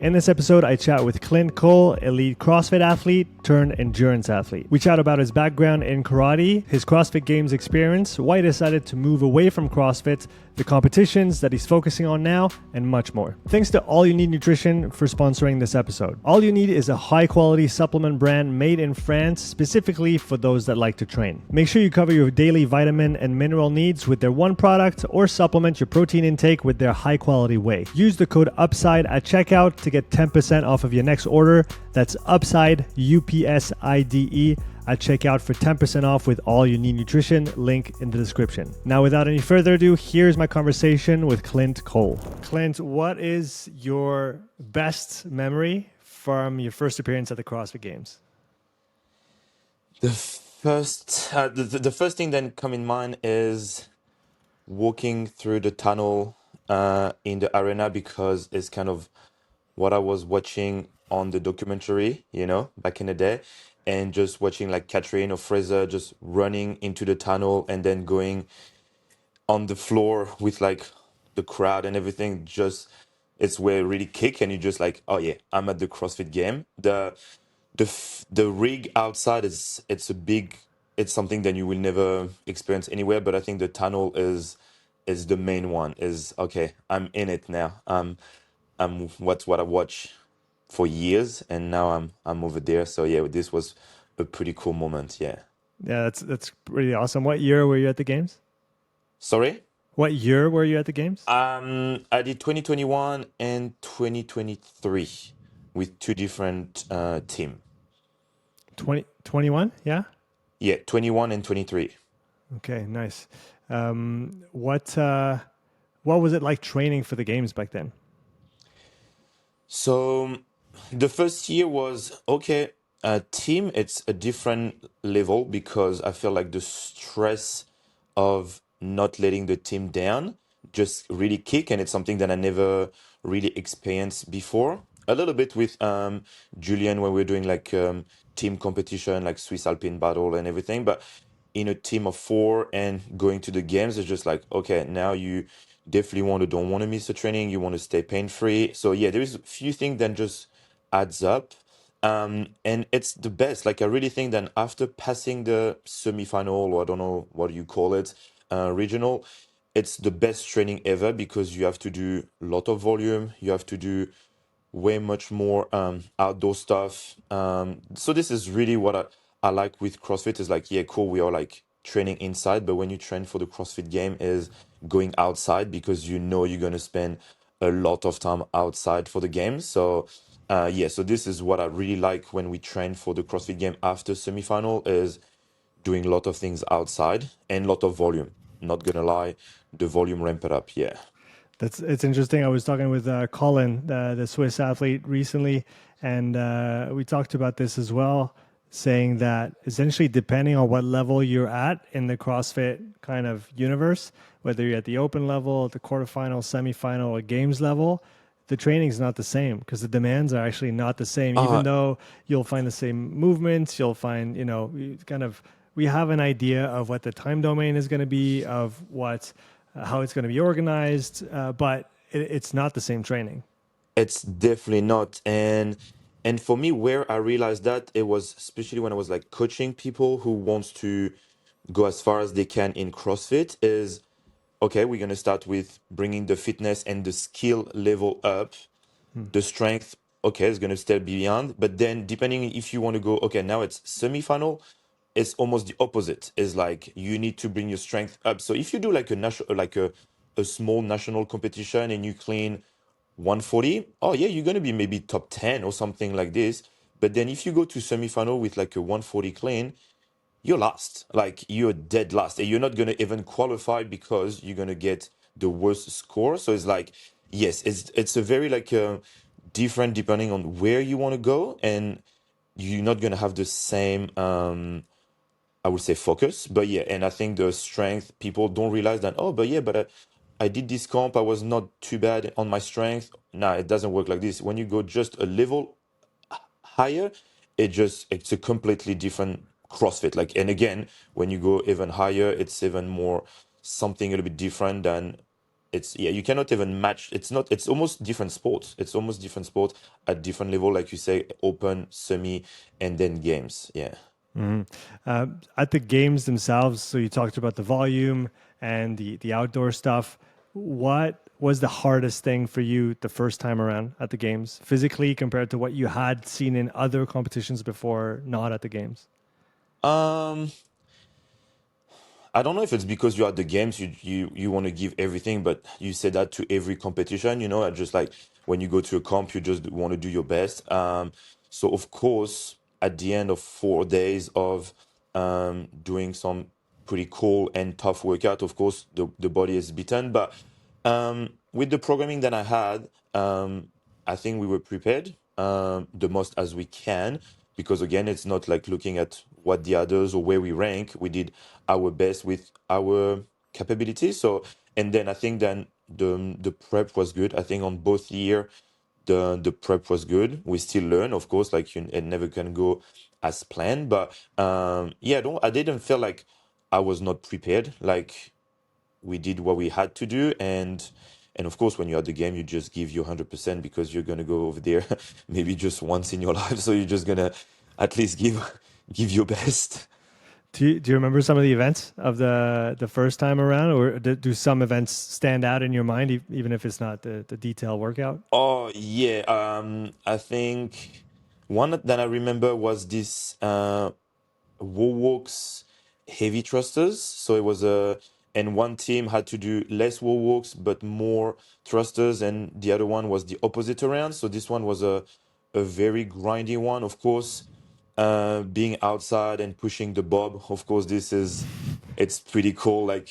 In this episode, I chat with Clint Kohl, elite CrossFit athlete turned endurance athlete. We chat about his background in karate, his CrossFit Games experience, why he decided to move away from CrossFit, the competitions that he's focusing on now, and much more. Thanks to All You Need Nutrition for sponsoring this episode. All You Need is a high-quality supplement brand made in France specifically for those that like to train. Make sure you cover your daily vitamin and mineral needs with their one product or supplement your protein intake with their high-quality whey. Use the code UPSIDE at checkout to get 10% off of your next order. That's UPSIDE, UPSIDE, at checkout for 10% off with All You Need Nutrition, link in the description. Now, without any further ado, here's my conversation with Clint Kohl. Clint, what is your best memory from your first appearance at the CrossFit Games? The first thing that come in mind is walking through the tunnel in the arena because it's kind of what I was watching on the documentary, back in the day, and just watching like Catherine or Fraser just running into the tunnel and then going on the floor with like the crowd and everything. Just it's where it really kick and you just like, oh yeah, I'm at the CrossFit game. The rig outside it's something that you will never experience anywhere, but I think the tunnel is the main one. Is okay, I'm in it now. I'm what I watch for years, and now I'm over there. So yeah, this was a pretty cool moment. Yeah. Yeah, that's pretty awesome. What year were you at the Games? Sorry. What year were you at the Games? I did 2021 and 2023 with two different team. 2021? Yeah? Yeah, 21 and 23. Okay, nice. What was it like training for the Games back then? So the first year was okay. Team, it's a different level because I feel like the stress of not letting the team down just really kick, and it's something that I never really experienced before. A little bit with Julian when we are doing like team competition, like Swiss Alpine Battle and everything, but in a team of four and going to the games, it's just like okay, now you definitely don't want to miss a training. You want to stay pain free. So yeah, there is a few things that just adds up. And it's the best. Like I really think that after passing the semi-final, or I don't know what you call it, regional, it's the best training ever because you have to do a lot of volume. You have to do way much more outdoor stuff. So this is really what I like with CrossFit is like, yeah, cool. We are like training inside, but when you train for the CrossFit game is going outside because you know you're going to spend a lot of time outside for the game. So yeah, so this is what I really like when we train for the CrossFit game after semifinal is doing a lot of things outside and a lot of volume. Not gonna lie, the volume ramp it up. Yeah. It's interesting. I was talking with Colin, the Swiss athlete, recently, and we talked about this as well, saying that essentially, depending on what level you're at in the CrossFit kind of universe, whether you're at the open level, the quarterfinal, semifinal, or games level, the training's not the same because the demands are actually not the same. Even Uh, though you'll find the same movements, you'll find, kind of, we have an idea of what the time domain is going to be, of what how it's going to be organized, but it's not the same training. It's definitely not. And for me, where I realized that it was especially when I was like coaching people who wants to go as far as they can in CrossFit is okay, we're gonna start with bringing the fitness and the skill level up. Hmm. The strength, okay, is gonna still be beyond. But then depending if you want to go, okay, now it's semi-final, it's almost the opposite. Is like you need to bring your strength up. So if you do like a national like a small national competition and you clean 140, oh yeah, you're gonna be maybe top 10 or something like this. But then if you go to semi-final with like a 140 clean, you're last. Like you're dead last. And you're not gonna even qualify because you're gonna get the worst score. So it's like, yes, it's a very like different depending on where you want to go, and you're not gonna have the same I would say focus. But yeah, and I think the strength people don't realize that, oh, but yeah, but I did this comp, I was not too bad on my strength. Nah, it doesn't work like this. When you go just a level higher, it's a completely different CrossFit. Like, and again, when you go even higher, it's even more something a little bit different than it's yeah, you cannot even match. It's not. It's almost different sports. It's almost different sport at different level, like you say, open, semi, and then games. Yeah. Mhm. At the games themselves, so you talked about the volume and the outdoor stuff. What was the hardest thing for you the first time around at the games, physically compared to what you had seen in other competitions before, not at the games? Um, I don't know if it's because you're at the games, you want to give everything, but you say that to every competition, just like when you go to a comp, you just want to do your best. So of course, at the end of 4 days of doing some pretty cool and tough workout, of course, the body is beaten. But with the programming that I had, I think we were prepared the most as we can because again, it's not like looking at what the others or where we rank. We did our best with our capabilities. So, and then I think then the prep was good. I think on both year the prep was good. We still learn, of course, like it never can go as planned. But yeah, don't I didn't feel like I was not prepared. Like we did what we had to do, and of course, when you're at the game, you just give you 100% because you're gonna go over there maybe just once in your life. So you're just gonna at least give your best. Do you remember some of the events of the first time around, or do some events stand out in your mind, even if it's not the detailed workout? Oh yeah, I think one that I remember was this Warwalks heavy thrusters. So it was and one team had to do less Warwalks but more thrusters, and the other one was the opposite around. So this one was a very grindy one. Of course, being outside and pushing the bob. Of course, it's pretty cool. Like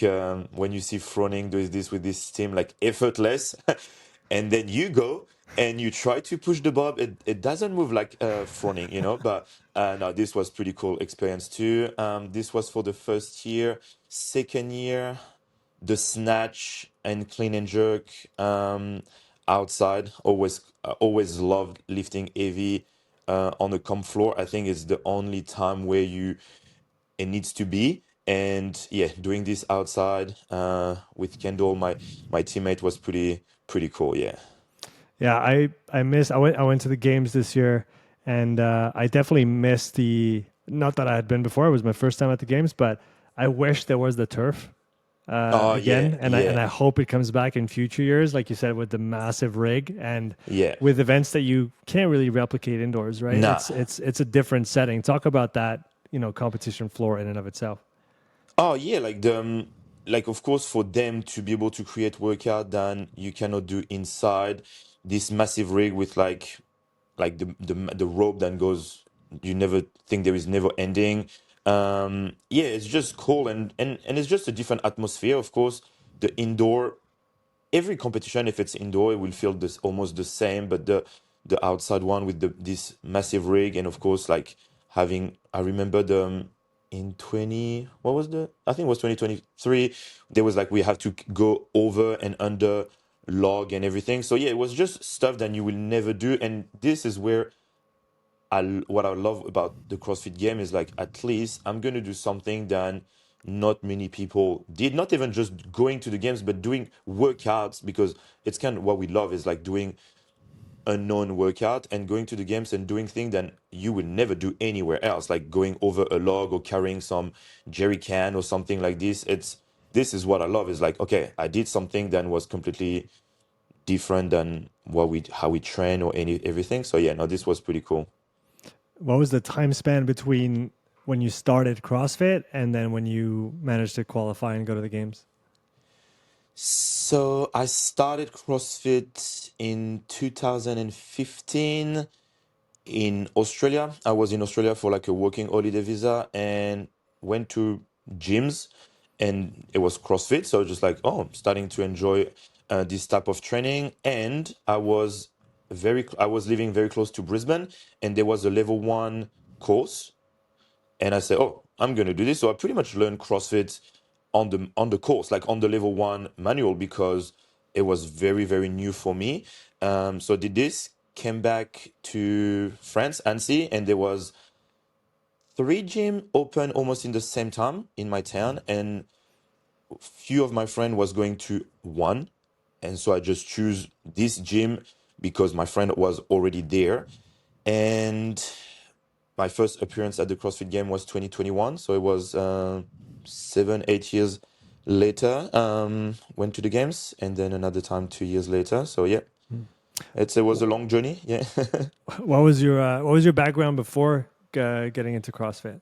when you see Froning doing this with this team, like effortless, and then you go and you try to push the bob. It doesn't move like Froning, But no, this was pretty cool experience too. This was for the first year. Second year, the snatch and clean and jerk outside. Always loved lifting heavy on the comp floor. I think it's the only time where it needs to be. And yeah, doing this outside with Kendall, my teammate, was pretty cool. Yeah. Yeah, I went to the games this year, and I definitely missed the. Not that I had been before; it was my first time at the games, but I wish there was the turf Oh yeah, again, and I yeah, hope it comes back in future years, like you said, with the massive rig and yeah. with events that you can't really replicate indoors, right? Nah. It's a different setting. Talk about that, competition floor in and of itself. Oh yeah, like like of course for them to be able to create workout that you cannot do inside this massive rig with like the rope that goes, you never think there is never ending. Yeah, it's just cool, and it's just a different atmosphere. Of course, the indoor, every competition, if it's indoor, it will feel this almost the same, but the outside one with this massive rig, and of course like having, I remember in 20, what was the, I think it was 2023, there was like we have to go over and under log and everything. So yeah, it was just stuff that you will never do, and this is where what I love about the CrossFit game is like at least I'm gonna do something that not many people did. Not even just going to the games, but doing workouts, because it's kind of what we love is like doing a known workout and going to the games and doing things that you will never do anywhere else, like going over a log or carrying some jerry can or something like this. This is what I love. Is like, okay, I did something that was completely different than what we how we train or everything. So yeah, no, this was pretty cool. What was the time span between when you started CrossFit and then when you managed to qualify and go to the games? So I started CrossFit in 2015 in Australia. I was in Australia for like a working holiday visa and went to gyms, and it was CrossFit. So just like, oh, I'm starting to enjoy this type of training. And I was living very close to Brisbane, and there was a level one course, and I said, "Oh, I'm gonna do this." So I pretty much learned CrossFit on the course, like on the level one manual, because it was very new for me. So I did this, came back to France, Annecy, and there was three gym open almost in the same time in my town, and few of my friend was going to one. and so I just choose this gym because my friend was already there. And my first appearance at the CrossFit Game was 2021, so it was 7, 8 years later. Went to the games, and then another time 2 years later. So yeah, it was a long journey. Yeah. What was your background before getting into CrossFit?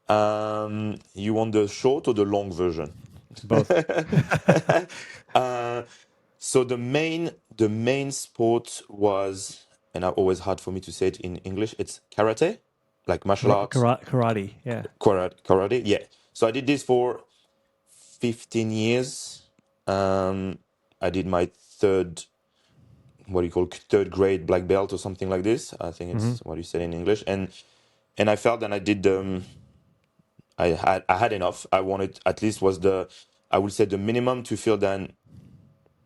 You want the short or the long version? Both. uh, so the main sport was, and I always hard for me to say it in English. It's karate, like martial arts, Karate. Yeah. karate. Yeah. So I did this for 15 years. I did my third, what do you call, third grade black belt or something like this. I think Hmm. it's what you said in English. And I felt that I did I had enough. I wanted, at least was the, I would say, the minimum to feel that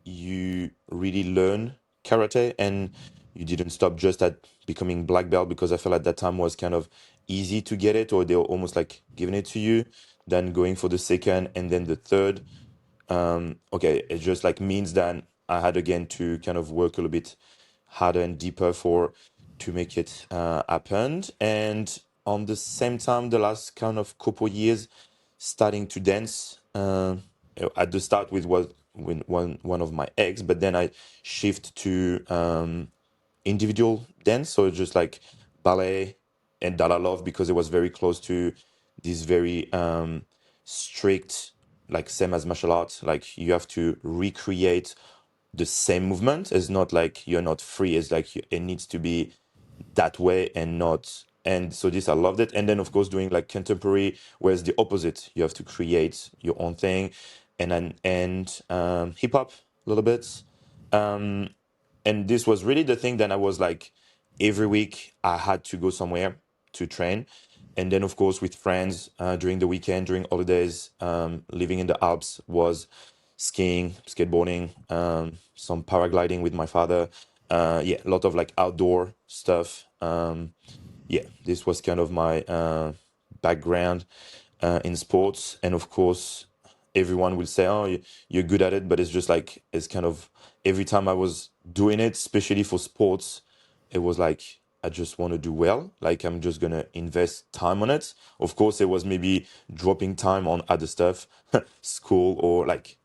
you really learn karate and you didn't stop just at becoming black belt, because I felt at that time was kind of easy to get it, or they were almost like giving it to you, then going for the second and then the third. Okay, it just like means that I had again to kind of work a little bit harder and deeper for to make it happen. And on the same time, the last kind of couple years, starting to dance. At the start with was when one of my ex, but then I shift to individual dance, so it's just like ballet, and that I love because it was very close to this very strict, like same as martial arts, like you have to recreate the same movement. It's not like you're not free, it's like it needs to be that way and not. And so this, I loved it. And then of course doing like contemporary, whereas the opposite, you have to create your own thing. And hip hop a little bit. um and this was really the thing that I was like, every week I had to go somewhere to train. And then of course with friends, during the weekend, during holidays, living in the Alps, was skiing, skateboarding, some paragliding with my father. Yeah, a lot of like outdoor stuff. Yeah, this was kind of my background in sports. And of course, everyone will say, "Oh, you're good at it," but it's just like, it's kind of, every time I was doing it, especially for sports, it was like, I just want to do well. Like I'm just gonna invest time on it. Of course, it was maybe dropping time on other stuff, school, or like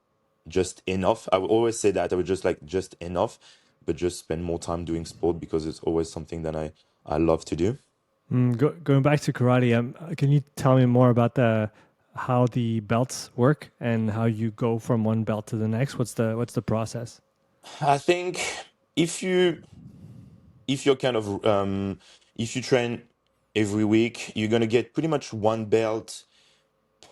just enough. I would always say that I would just like just enough, but just spend more time doing sport because it's always something that I love to do. Going back to karate, can you tell me more about the how the belts work and how you go from one belt to the next? What's the process? I think if you if you're kind of if you train every week, you're gonna get pretty much one belt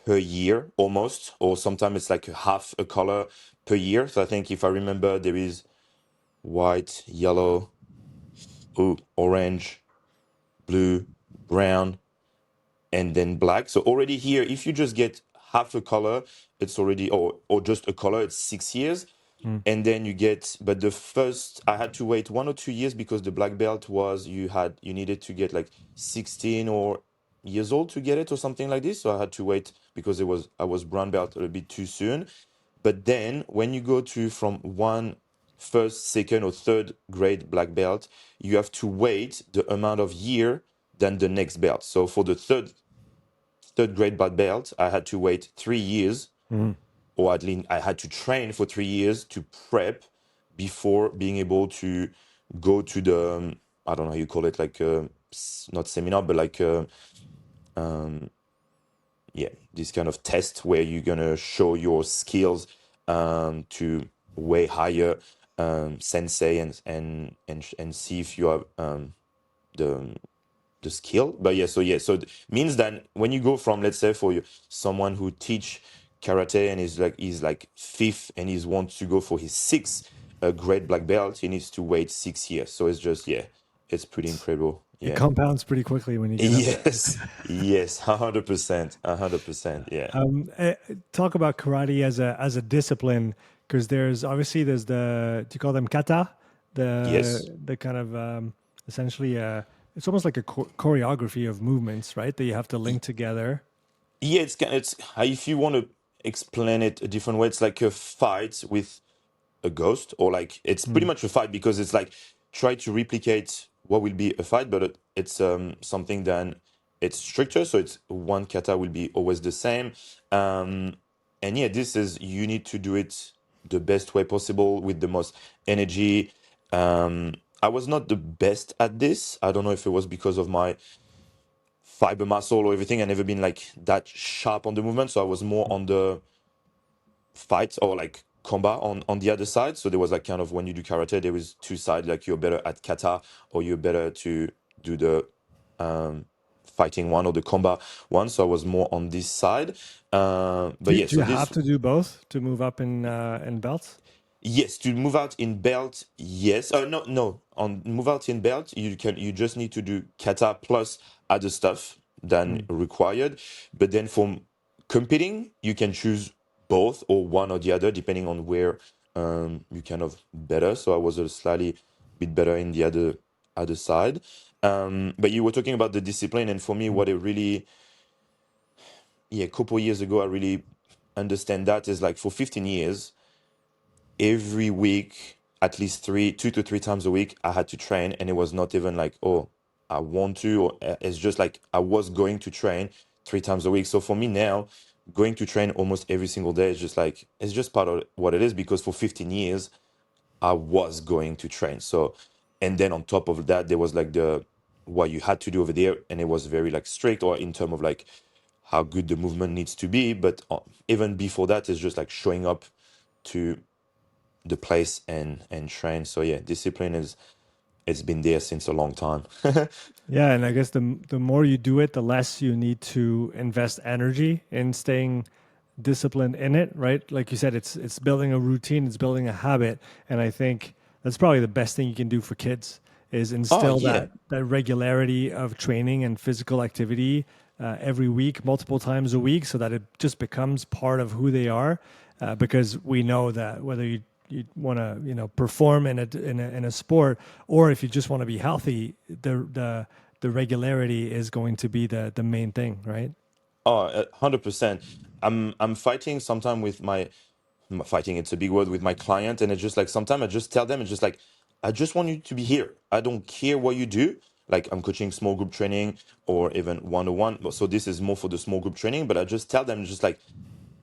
per year almost, or sometimes it's like half a color per year. So I think if I remember, there is white, yellow, orange, blue, brown, and then black. So already here, if you just get half a color, it's already, or just a color, it's 6 years. Mm. And then you get, but the first, I had to wait 1 or 2 years because the black belt was, you needed to get like 16 or years old to get it or something like this. So I had to wait because I was brown belt a little bit too soon. But then when you go to from one first, second, or third grade black belt, you have to wait the amount of year than the next belt. So for the third grade black belt, I had to wait 3 years, Mm. or at least I had to train for 3 years to prep before being able to go to the, I don't know how you call it, like not seminar, but like yeah, this kind of test where you're gonna show your skills to way higher sensei, and see if you have the the skill. But yeah, so yeah, so means that when you go from, let's say, for you, someone who teach karate and is like fifth and he wants to go for his sixth grade black belt, he needs to wait 6 years. So it's just, yeah, it's pretty incredible. It Yeah. compounds pretty quickly when you get up there. Yes. Yes. 100%. 100%. Yeah. Talk about karate as a discipline, because there's the, do you call them kata, Yes. the kind of essentially it's almost like a choreography of movements, right, that you have to link together. Yeah, it's if you want to explain it a different way, it's like a fight with a ghost, or like it's pretty Mm. much a fight because it's like try to replicate what will be a fight, but it's something that it's stricter. So it's one kata will be always the same. Um, and yeah, this is you need to do it the best way possible with the most energy. I was not the best at this. I don't know if it was because of my fiber muscle or everything. I never been like that sharp on the movement, so I was more on the fight or like combat on the other side. So there was like kind of when you do karate, there was two sides. Like you're better at kata or you're better to do the um, fighting one or the combat one. So I was more on this side. But yeah, Do so you this have to do both to move up in belts? yes, to move out in belt, yes. No, no. On move out in belt, you just need to do kata plus other stuff than Mm. required. But then for competing, you can choose both or one or the other depending on where you kind of better. So I was a slightly bit better in the other side. But you were talking about the discipline, and for me, Mm. what it really, yeah, a couple years ago, I really understand that is like for 15 years every week, at least 2 to 3 times a week, I had to train, and it was not even like, oh, I want to, or it's just like I was going to train 3 times a week. So for me now, going to train almost every single day is just like it's just part of what it is because for 15 years I was going to train. So, and then on top of that, there was like the what you had to do over there, and it was very like strict, or in terms of like how good the movement needs to be. But even before that, it's just like showing up to the place and train. So yeah, discipline is it's been there since a long time. Yeah, and I guess the more you do it, the less you need to invest energy in staying disciplined in it, right? Like you said, it's building a routine, it's building a habit, and I think that's probably the best thing you can do for kids is Oh instill yeah. that regularity of training and physical activity every week, multiple times a week, so that it just becomes part of who they are. Because we know that whether you want to perform in a sport, or if you just want to be healthy, the regularity is going to be the main thing, right? Oh, 100%. I'm fighting sometime with fighting. It's a big word with my client, and it's just like sometimes I just tell them, it's just like I just want you to be here. I don't care what you do. Like I'm coaching small group training or even one on one. So this is more for the small group training, but I just tell them just like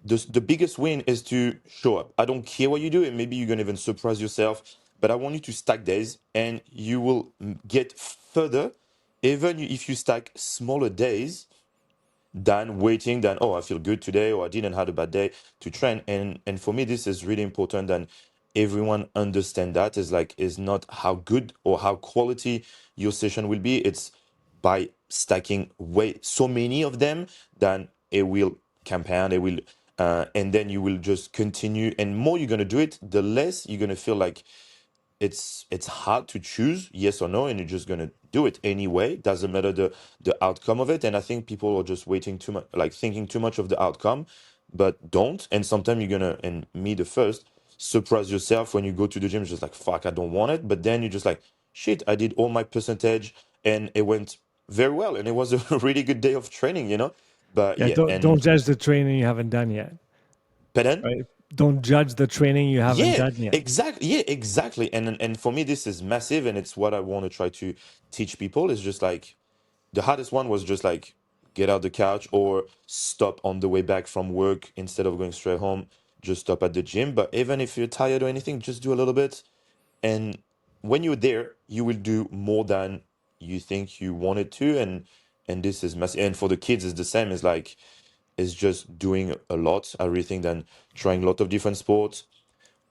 the biggest win is to show up. I don't care what you do, and maybe you're gonna even surprise yourself. But I want you to stack days, and you will get further, even if you stack smaller days than waiting. Than oh, I feel good today, or I didn't have a bad day to train. And for me, this is really important. And everyone understand that is like is not how good or how quality your session will be. It's by stacking way so many of them, then it will compound. It will, and then you will just continue. And more you're gonna do it, the less you're gonna feel like it's hard to choose yes or no, and you're just gonna do it anyway. Doesn't matter the outcome of it. And I think people are just waiting too much, like thinking too much of the outcome, but don't. And sometimes you're gonna, and me the first, surprise yourself when you go to the gym. It's just like fuck, I don't want it. But then you're just like shit, I did all my percentage, and it went very well, and it was a really good day of training, you know. But Yeah, yeah, don't and judge the training you haven't done yet, pardon. right? Don't judge the training you haven't Yeah, done yet. exactly. Yeah, exactly. And for me, this is massive, and it's what I want to try to teach people. Is just like the hardest one was just like get out the couch or stop on the way back from work instead of going straight home. Just stop at the gym. But even if you're tired or anything, just do a little bit. And when you're there, you will do more than you think you wanted to. And this is massive. And for the kids, it's the same. It's like it's just doing a lot. I really think than trying a lot of different sports,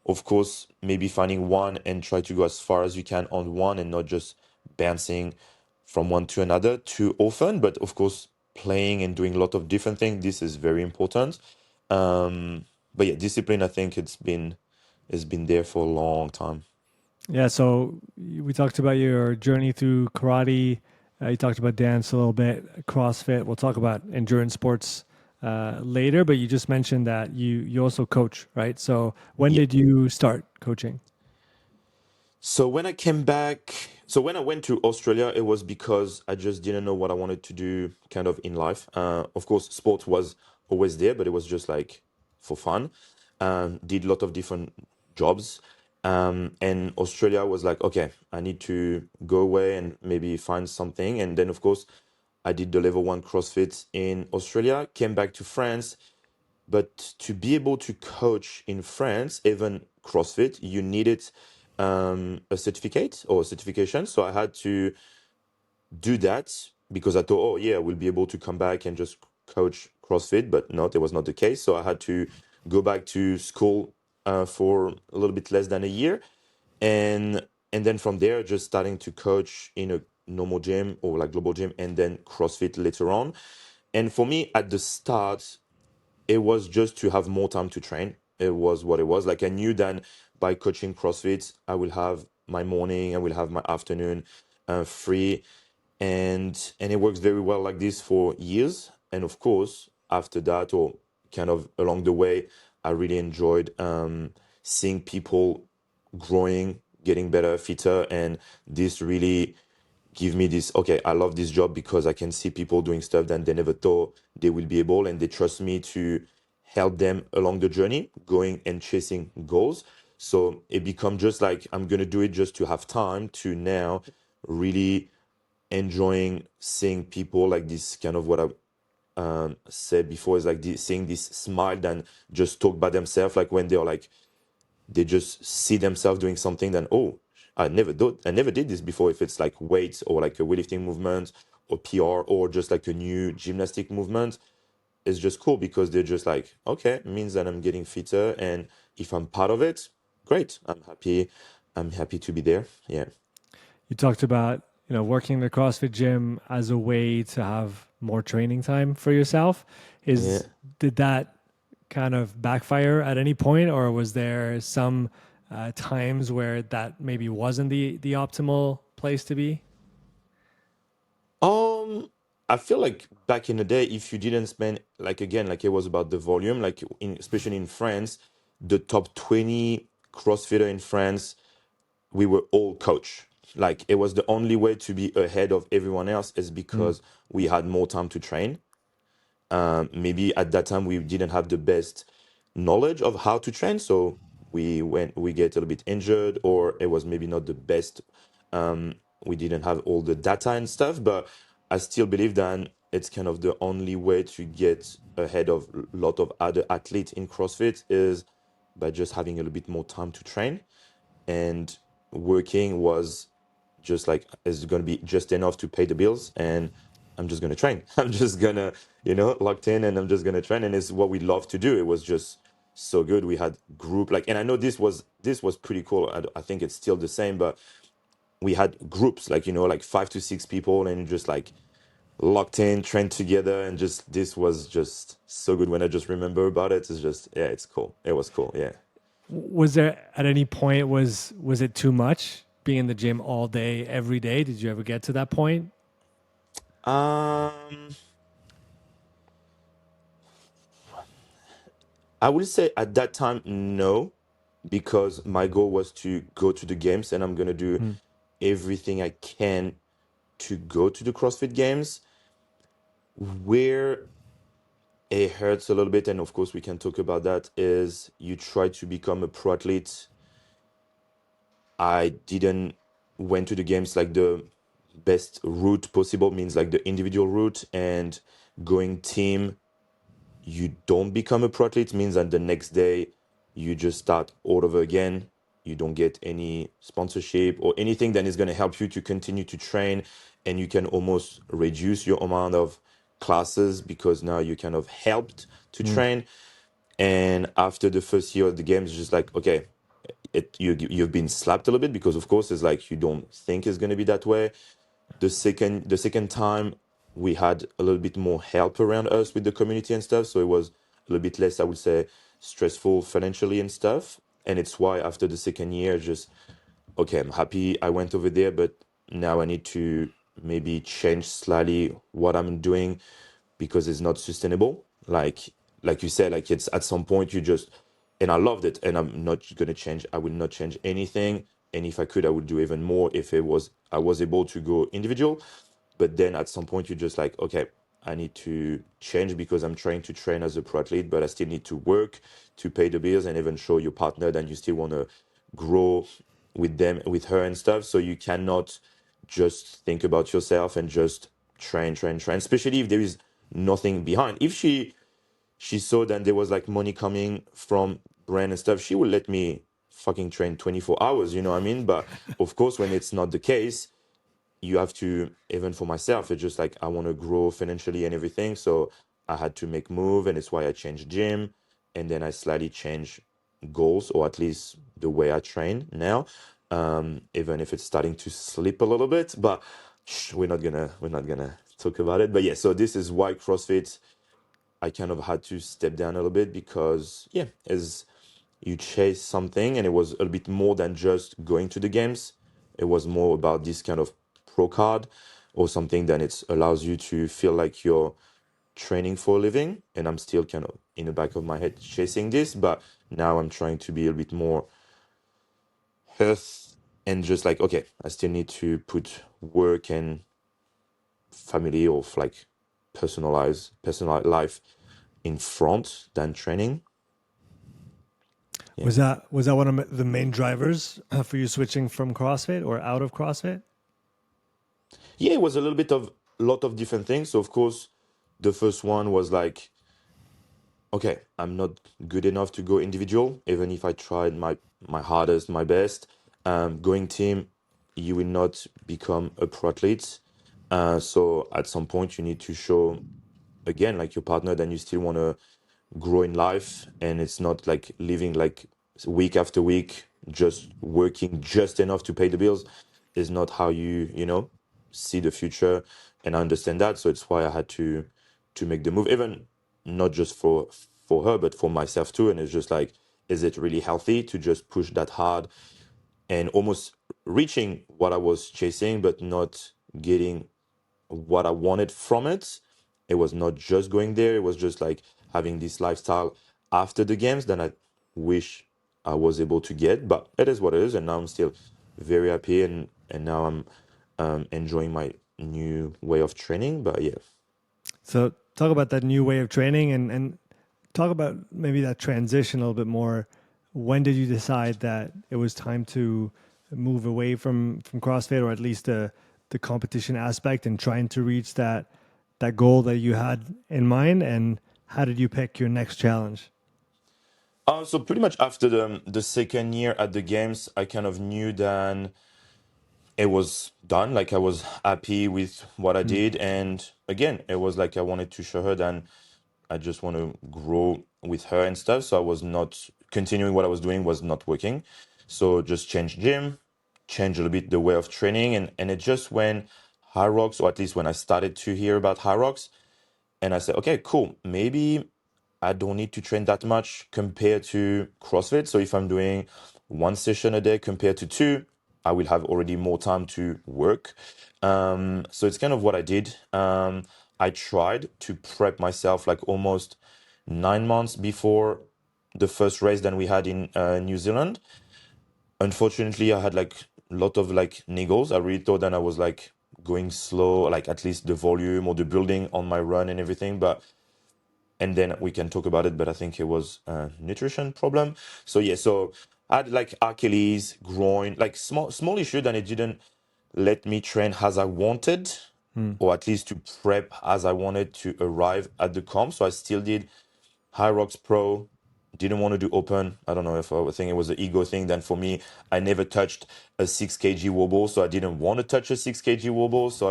of course, maybe finding one and try to go as far as you can on one and not just bouncing from one to another too often. But of course, playing and doing a lot of different things, this is very important. Um, but yeah, discipline, I think it's been there for a long time. Yeah, so we talked about your journey through karate. You talked about dance a little bit, CrossFit. We'll talk about endurance sports later, but you just mentioned that you also coach, right? So when Yeah. did you start coaching? So when I came back, so when I went to Australia, it was because I just didn't know what I wanted to do kind of in life. Of course, sport was always there, but it was just like for fun. Did a lot of different jobs. And Australia was like, okay, I need to go away and maybe find something. And then, of course, I did the level one CrossFit in Australia, came back to France. But to be able to coach in France, even CrossFit, you needed a certificate or a certification. So I had to do that because I thought, oh, yeah, we'll be able to come back and just coach CrossFit. But no, that was not the case. So I had to go back to school for a little bit less than a year and then from there just starting to coach in a normal gym or like global gym and then CrossFit later on. And for me at the start it was just to have more time to train. It was what it was. Like I knew that by coaching CrossFit I will have my morning, I will have my afternoon free, and it works very well like this for years. And of course after that, or kind of along the way, I really enjoyed seeing people growing, getting better, fitter, and this really give me this, okay, I love this job because I can see people doing stuff that they never thought they will be able, and they trust me to help them along the journey going and chasing goals. So it become just like I'm gonna do it just to have time to now really enjoying seeing people like this, kind of what I said before, is like this, seeing this smile and just talk by themselves, like when they're like they just see themselves doing something, then oh, I never did this before. If it's like weights or like a weightlifting movement or PR or just like a new gymnastic movement, it's just cool because they're just like, okay, it means that I'm getting fitter, and if I'm part of it, great, I'm happy. I'm happy to be there. Yeah. You talked about, working in the CrossFit gym as a way to have more training time for yourself. Yeah. Did that kind of backfire at any point, or was there some times where that maybe wasn't the optimal place to be? Um, I feel like back in the day, if you didn't spend, like again, like it was about the volume, like in especially in France, the top 20 CrossFitter in France, we were all coach. Like it was the only way to be ahead of everyone else is Mm. because we had more time to train. Maybe at that time we didn't have the best knowledge of how to train, so we get a little bit injured, or it was maybe not the best. We didn't have all the data and stuff, but I still believe that it's kind of the only way to get ahead of a lot of other athletes in CrossFit is by just having a little bit more time to train. And working was just like is going to be just enough to pay the bills, and I'm just going to train. I'm just going to, locked in, and I'm just going to train, and it's what we love to do. It was just so good. We had group, like, and I know this was pretty cool. I think it's still the same, but we had groups, like, like 5 to 6 people, and just like locked in, trained together, and just this was just so good. When I just remember about it, it's just, yeah, it's cool. It was cool. Yeah. Was there at any point, was it too much being in the gym all day every day? Did you ever get to that point? um I would say at that time, no, because my goal was to go to the games, and I'm gonna do Mm. everything I can to go to the CrossFit Games. Where it hurts a little bit, and of course we can talk about that, is you try to become a pro athlete. I didn't went to the games like the best route possible, means like the individual route, and going team, you don't become a pro athlete, means that the next day you just start all over again. You don't get any sponsorship or anything that is going to help you to continue to train, and you can almost reduce your amount of classes because now you kind of helped to Mm. train. And after the first year of the games, it's just like, okay, you've been slapped a little bit, because of course it's like you don't think it's going to be that way. The second time we had a little bit more help around us with the community and stuff, so it was a little bit less, I would say, stressful financially and stuff. And it's why after the second year, just, okay, I'm happy I went over there, but now I need to maybe change slightly what I'm doing, because it's not sustainable. Like you said, like it's at some point you just, and I loved it, and I'm not gonna change. I will not change anything. And if I could, I would do even more if I was able to go individual. But then at some point you're just like, okay, I need to change because I'm trying to train as a pro athlete, but I still need to work to pay the bills and even show your partner that you still want to grow with them, with her and stuff. So you cannot just think about yourself and just train, especially if there is nothing behind. If she saw that there was like money coming from brand and stuff, she would let me fucking train 24 hours, you know what I mean? But of course, when it's not the case, you have to, even for myself, it's just like I want to grow financially and everything. So I had to make move, and it's why I changed gym, and then I slightly changed goals, or at least the way I train now. Even if it's starting to slip a little bit, but we're not gonna talk about it. But yeah, so this is why CrossFit, I kind of had to step down a little bit, because yeah, as you chase something, and it was a bit more than just going to the games. It was more about this kind of pro card or something that it allows you to feel like you're training for a living. And I'm still kind of in the back of my head chasing this, but now I'm trying to be a bit more health, and just like, okay, I still need to put work and family, or like personal life in front than training. Yeah. Was that one of the main drivers for you switching from CrossFit or out of CrossFit? Yeah, it was a little bit of lot of different things. So of course, the first one was like, okay, I'm not good enough to go individual, even if I tried my hardest, my best. Going team, you will not become a pro athlete. So at some point, you need to show again, like your partner, then you still want to grow in life, and it's not like living like week after week just working just enough to pay the bills is not how you see the future. And I understand that, so it's why I had to make the move, even not just for her but for myself too. And it's just like, is it really healthy to just push that hard and almost reaching what I was chasing but not getting what I wanted from it? It was not just going there, it was just like having this lifestyle after the games that I wish I was able to get. But it is what it is, and now I'm still very happy, and now I'm enjoying my new way of training. But yeah. So talk about that new way of training and talk about maybe that transition a little bit more. When did you decide that it was time to move away from CrossFit, or at least the competition aspect, and trying to reach that goal that you had in mind? And how did you pick your next challenge? So pretty much after the second year at the games, I kind of knew that it was done. Like I was happy with what I Hmm. did, and again, it was like I wanted to show her that I just want to grow with her and stuff. So I was not continuing what I was doing, was not working. So just change gym, change a little bit the way of training, and it just when Hyrox, or at least when I started to hear about Hyrox, and I said, okay, cool. Maybe I don't need to train that much compared to CrossFit. So if I'm doing one session a day compared to two, I will have already more time to work. So it's kind of what I did. I tried to prep myself like almost 9 months before the first race that we had in New Zealand. Unfortunately, I had like a lot of like niggles. I really thought that I was like going slow, like at least the volume or the building on my run and everything. But and then we can talk about it, but I think it was a nutrition problem. So yeah, so I had like Achilles, groin, like small issue that it didn't let me train as I wanted, Hmm. or at least to prep as I wanted to arrive at the comp. So I still did Hyrox Pro, didn't want to do open. I don't know if I think it was an ego thing. Then for me, I never touched a 6 kg wobble, so I didn't want to touch a 6 kg wobble. So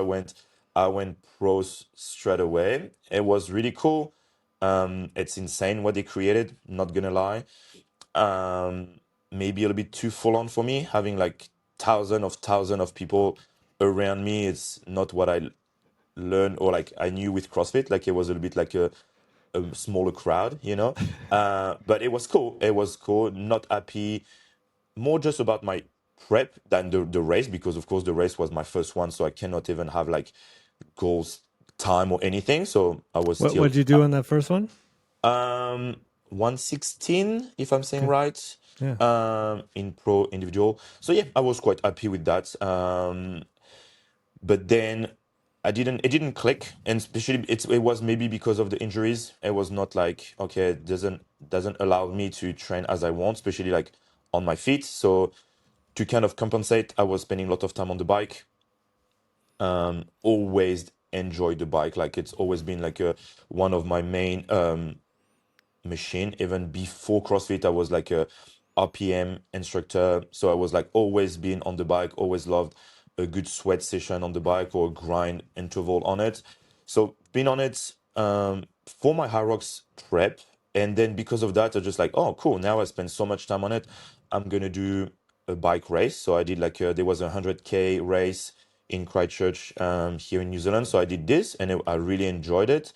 I went pros straight away. It was really cool. It's insane what they created, not gonna lie. Um, Maybe a little bit too full on for me, having like thousand of people around me. It's not what I learned, or like I knew with CrossFit. Like it was a little bit like a smaller crowd. But it was cool. It was cool. Not happy, more just about my prep than the race, because of course the race was my first one, so I cannot even have like goals, time, or anything. So I was What still did you do on that first one? 116, if I'm saying Okay. right, Yeah. in pro individual. So yeah, I was quite happy with that. But then it didn't click, and especially it was maybe because of the injuries. It was not like, okay, it doesn't allow me to train as I want, especially like on my feet. So to kind of compensate, I was spending a lot of time on the bike. Always enjoyed the bike. Like it's always been like a one of my main machine. Even before CrossFit, I was like a RPM instructor. So I was like always been on the bike, always loved a good sweat session on the bike or a grind interval on it. So been on it for my Hyrox prep. And then because of that, I just like, oh, cool. Now I spend so much time on it. I'm gonna do a bike race. So I did like there was a 100K race in Christchurch here in New Zealand. So I did this and I really enjoyed it.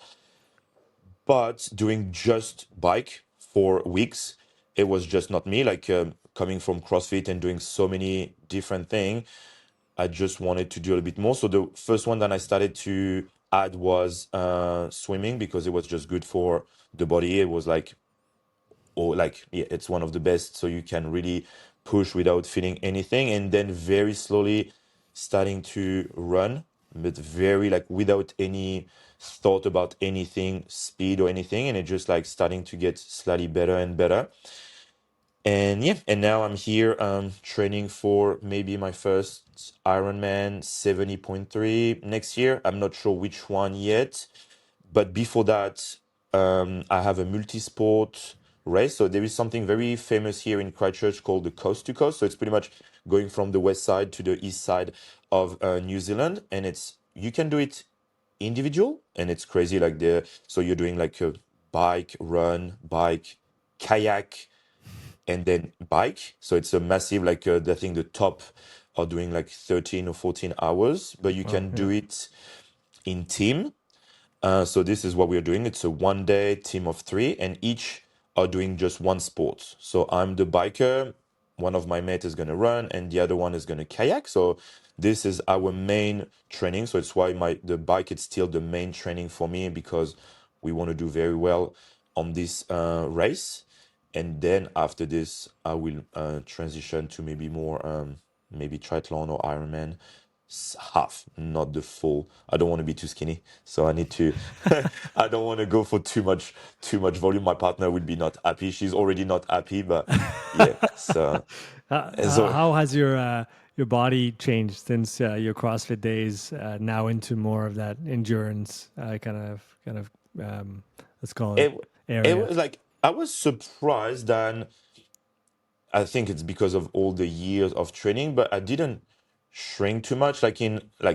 But doing just bike for weeks, it was just not me. Like coming from CrossFit and doing so many different things, I just wanted to do a little bit more. So the first one that I started to add was swimming because it was just good for the body. It was like, or like, yeah, it's one of the best. So you can really push without feeling anything. And then very slowly starting to run, but very like without any thought about anything, speed or anything. And it just like starting to get slightly better and better. And yeah, and now I'm here training for maybe my first Ironman 70.3 next year. I'm not sure which one yet, but before that, I have a multisport race. So there is something very famous here in Christchurch called the Coast to Coast. So it's pretty much going from the west side to the east side of New Zealand, and it's you can do it individual, and it's crazy. Like the so you're doing like a bike, run, bike, kayak, and then bike. So it's a massive like I think the top are doing like 13 or 14 hours, but you Wow. can Yeah. do it in team. So this is what we're doing. It's a 1 day team of three, and each are doing just one sport. So I'm the biker, one of my mates is gonna run, and the other one is gonna kayak. So this is our main training. So it's why my the bike is still the main training for me because we want to do very well on this race. And then after this, I will transition to maybe more maybe triathlon or Ironman half, not the full. I don't want to be too skinny, so I need to. I don't want to go for too much volume. My partner would be not happy. She's already not happy, but yeah. So so How has your body changed since your CrossFit days now into more of that endurance kind of let's call it it it area? was like I was surprised, and I think it's because of all the years of training, but I didn't shrink too much. Like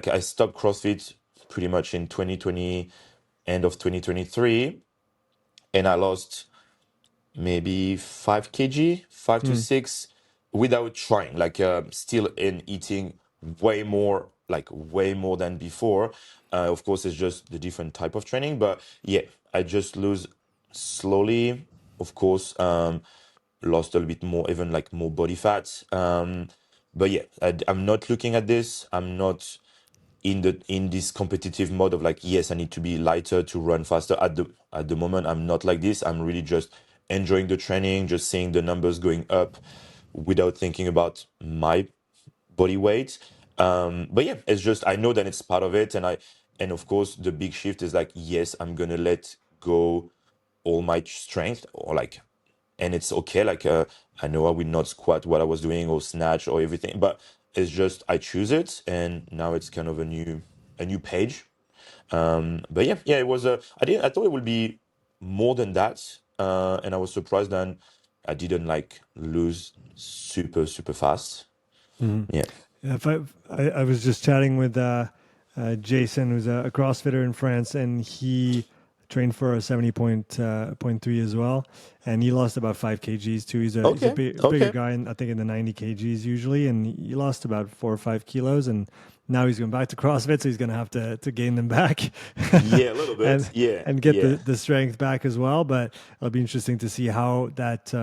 I stopped CrossFit pretty much in 2020, end of 2023, and I lost maybe 5 kg, 5 to 6, without trying. Like still in eating way more than before. Of course, it's just the different type of training, but yeah, I just lose slowly. Of course, lost a little bit more, even like more body fat. But yeah, I'm not looking at this. I'm not in this competitive mode of like, yes, I need to be lighter to run faster. At the moment, I'm not like this. I'm really just enjoying the training, just seeing the numbers going up without thinking about my body weight. But yeah, it's just I know that it's part of it, and of course the big shift is like, yes, I'm gonna let go all my strength, or like, and it's okay. Like I know I will not squat what I was doing or snatch or everything, but it's just I choose it, and now it's kind of a new page. But yeah, yeah, it was a. I thought it would be more than that, and I was surprised that I didn't like lose super super fast. Mhm. Yeah. Yeah, if I was just chatting with Jason, who's a CrossFitter in France, and he trained for a 70 point 3 as well, and he lost about 5 kgs too. He's a Okay. bigger Okay. guy, I think in the 90 kgs usually, and he lost about 4 or 5 kilos, and now he's going back to CrossFit, so he's going to have to gain them back, Yeah, a little bit. and Yeah. and get Yeah. the strength back as well. But it'll be interesting to see how that.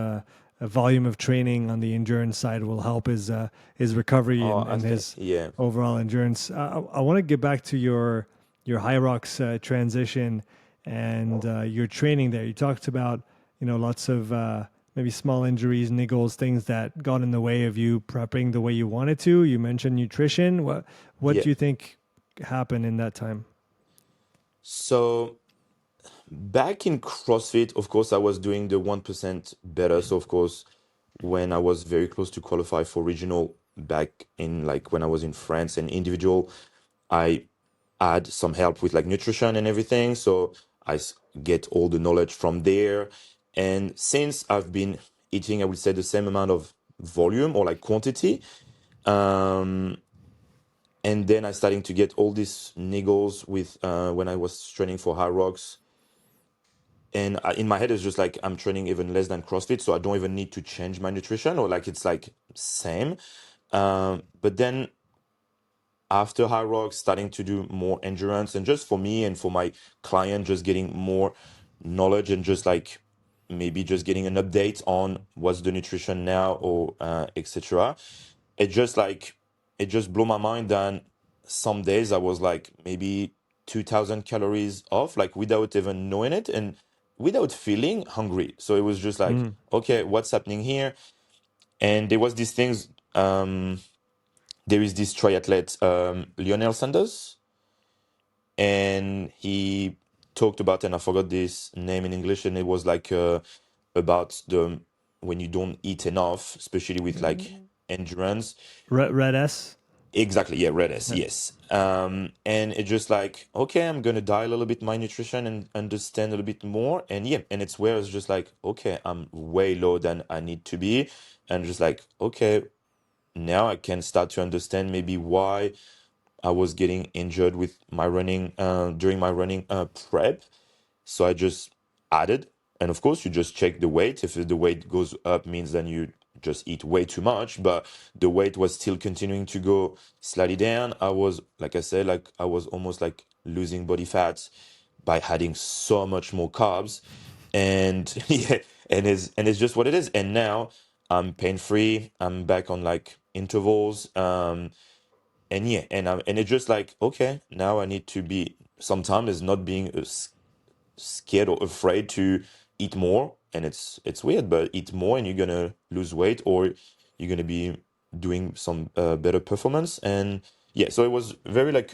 Volume of training on the endurance side will help his recovery Oh, I and think. his Yeah. overall endurance. I want to get back to your Hyrox transition and your training there. You talked about lots of maybe small injuries, niggles, things that got in the way of you prepping the way you wanted to. You mentioned nutrition. What Yeah. do you think happened in that time? So back in CrossFit, of course, I was doing the 1% better. So of course, when I was very close to qualify for regional back in like when I was in France and individual, I had some help with like nutrition and everything. So get all the knowledge from there. And since I've been eating, I would say the same amount of volume or like quantity, um, and then I starting to get all these niggles with when I was training for Hyrox. And in my head, it's just like I'm training even less than CrossFit, so I don't even need to change my nutrition or like it's like same. But then after High Rocks, starting to do more endurance, and just for me and for my client, just getting more knowledge and just like maybe just getting an update on what's the nutrition now or etc. It just like it just blew my mind. That some days I was like maybe 2,000 calories off, like without even knowing it and without feeling hungry. So it was just like, Mm. okay, what's happening here? And there was these things. There is this triathlete, Lionel Sanders, and he talked about, and I forgot this name in English, and it was like about the when you don't eat enough, especially with like endurance. Red S. Exactly, yeah, Redis, Yeah. yes. And it's just like, okay, I'm gonna dial a little bit my nutrition and understand a little bit more. And yeah, and it's where it's just like, okay, I'm way low than I need to be. And just like, okay, now I can start to understand maybe why I was getting injured with my running during my running prep. So I just added, and of course, you just check the weight. If the weight goes up, means then you just eat way too much. But the weight was still continuing to go slightly down. I was, like I said, like I was almost like losing body fat by adding so much more carbs, and yeah, and it's just what it is. And now I'm pain free. I'm back on like intervals. And yeah, and it's just like, okay, now I need to be sometimes it's not being scared or afraid to eat more. And it's weird, but eat more and you're gonna lose weight, or you're gonna be doing some better performance. And yeah, so it was very like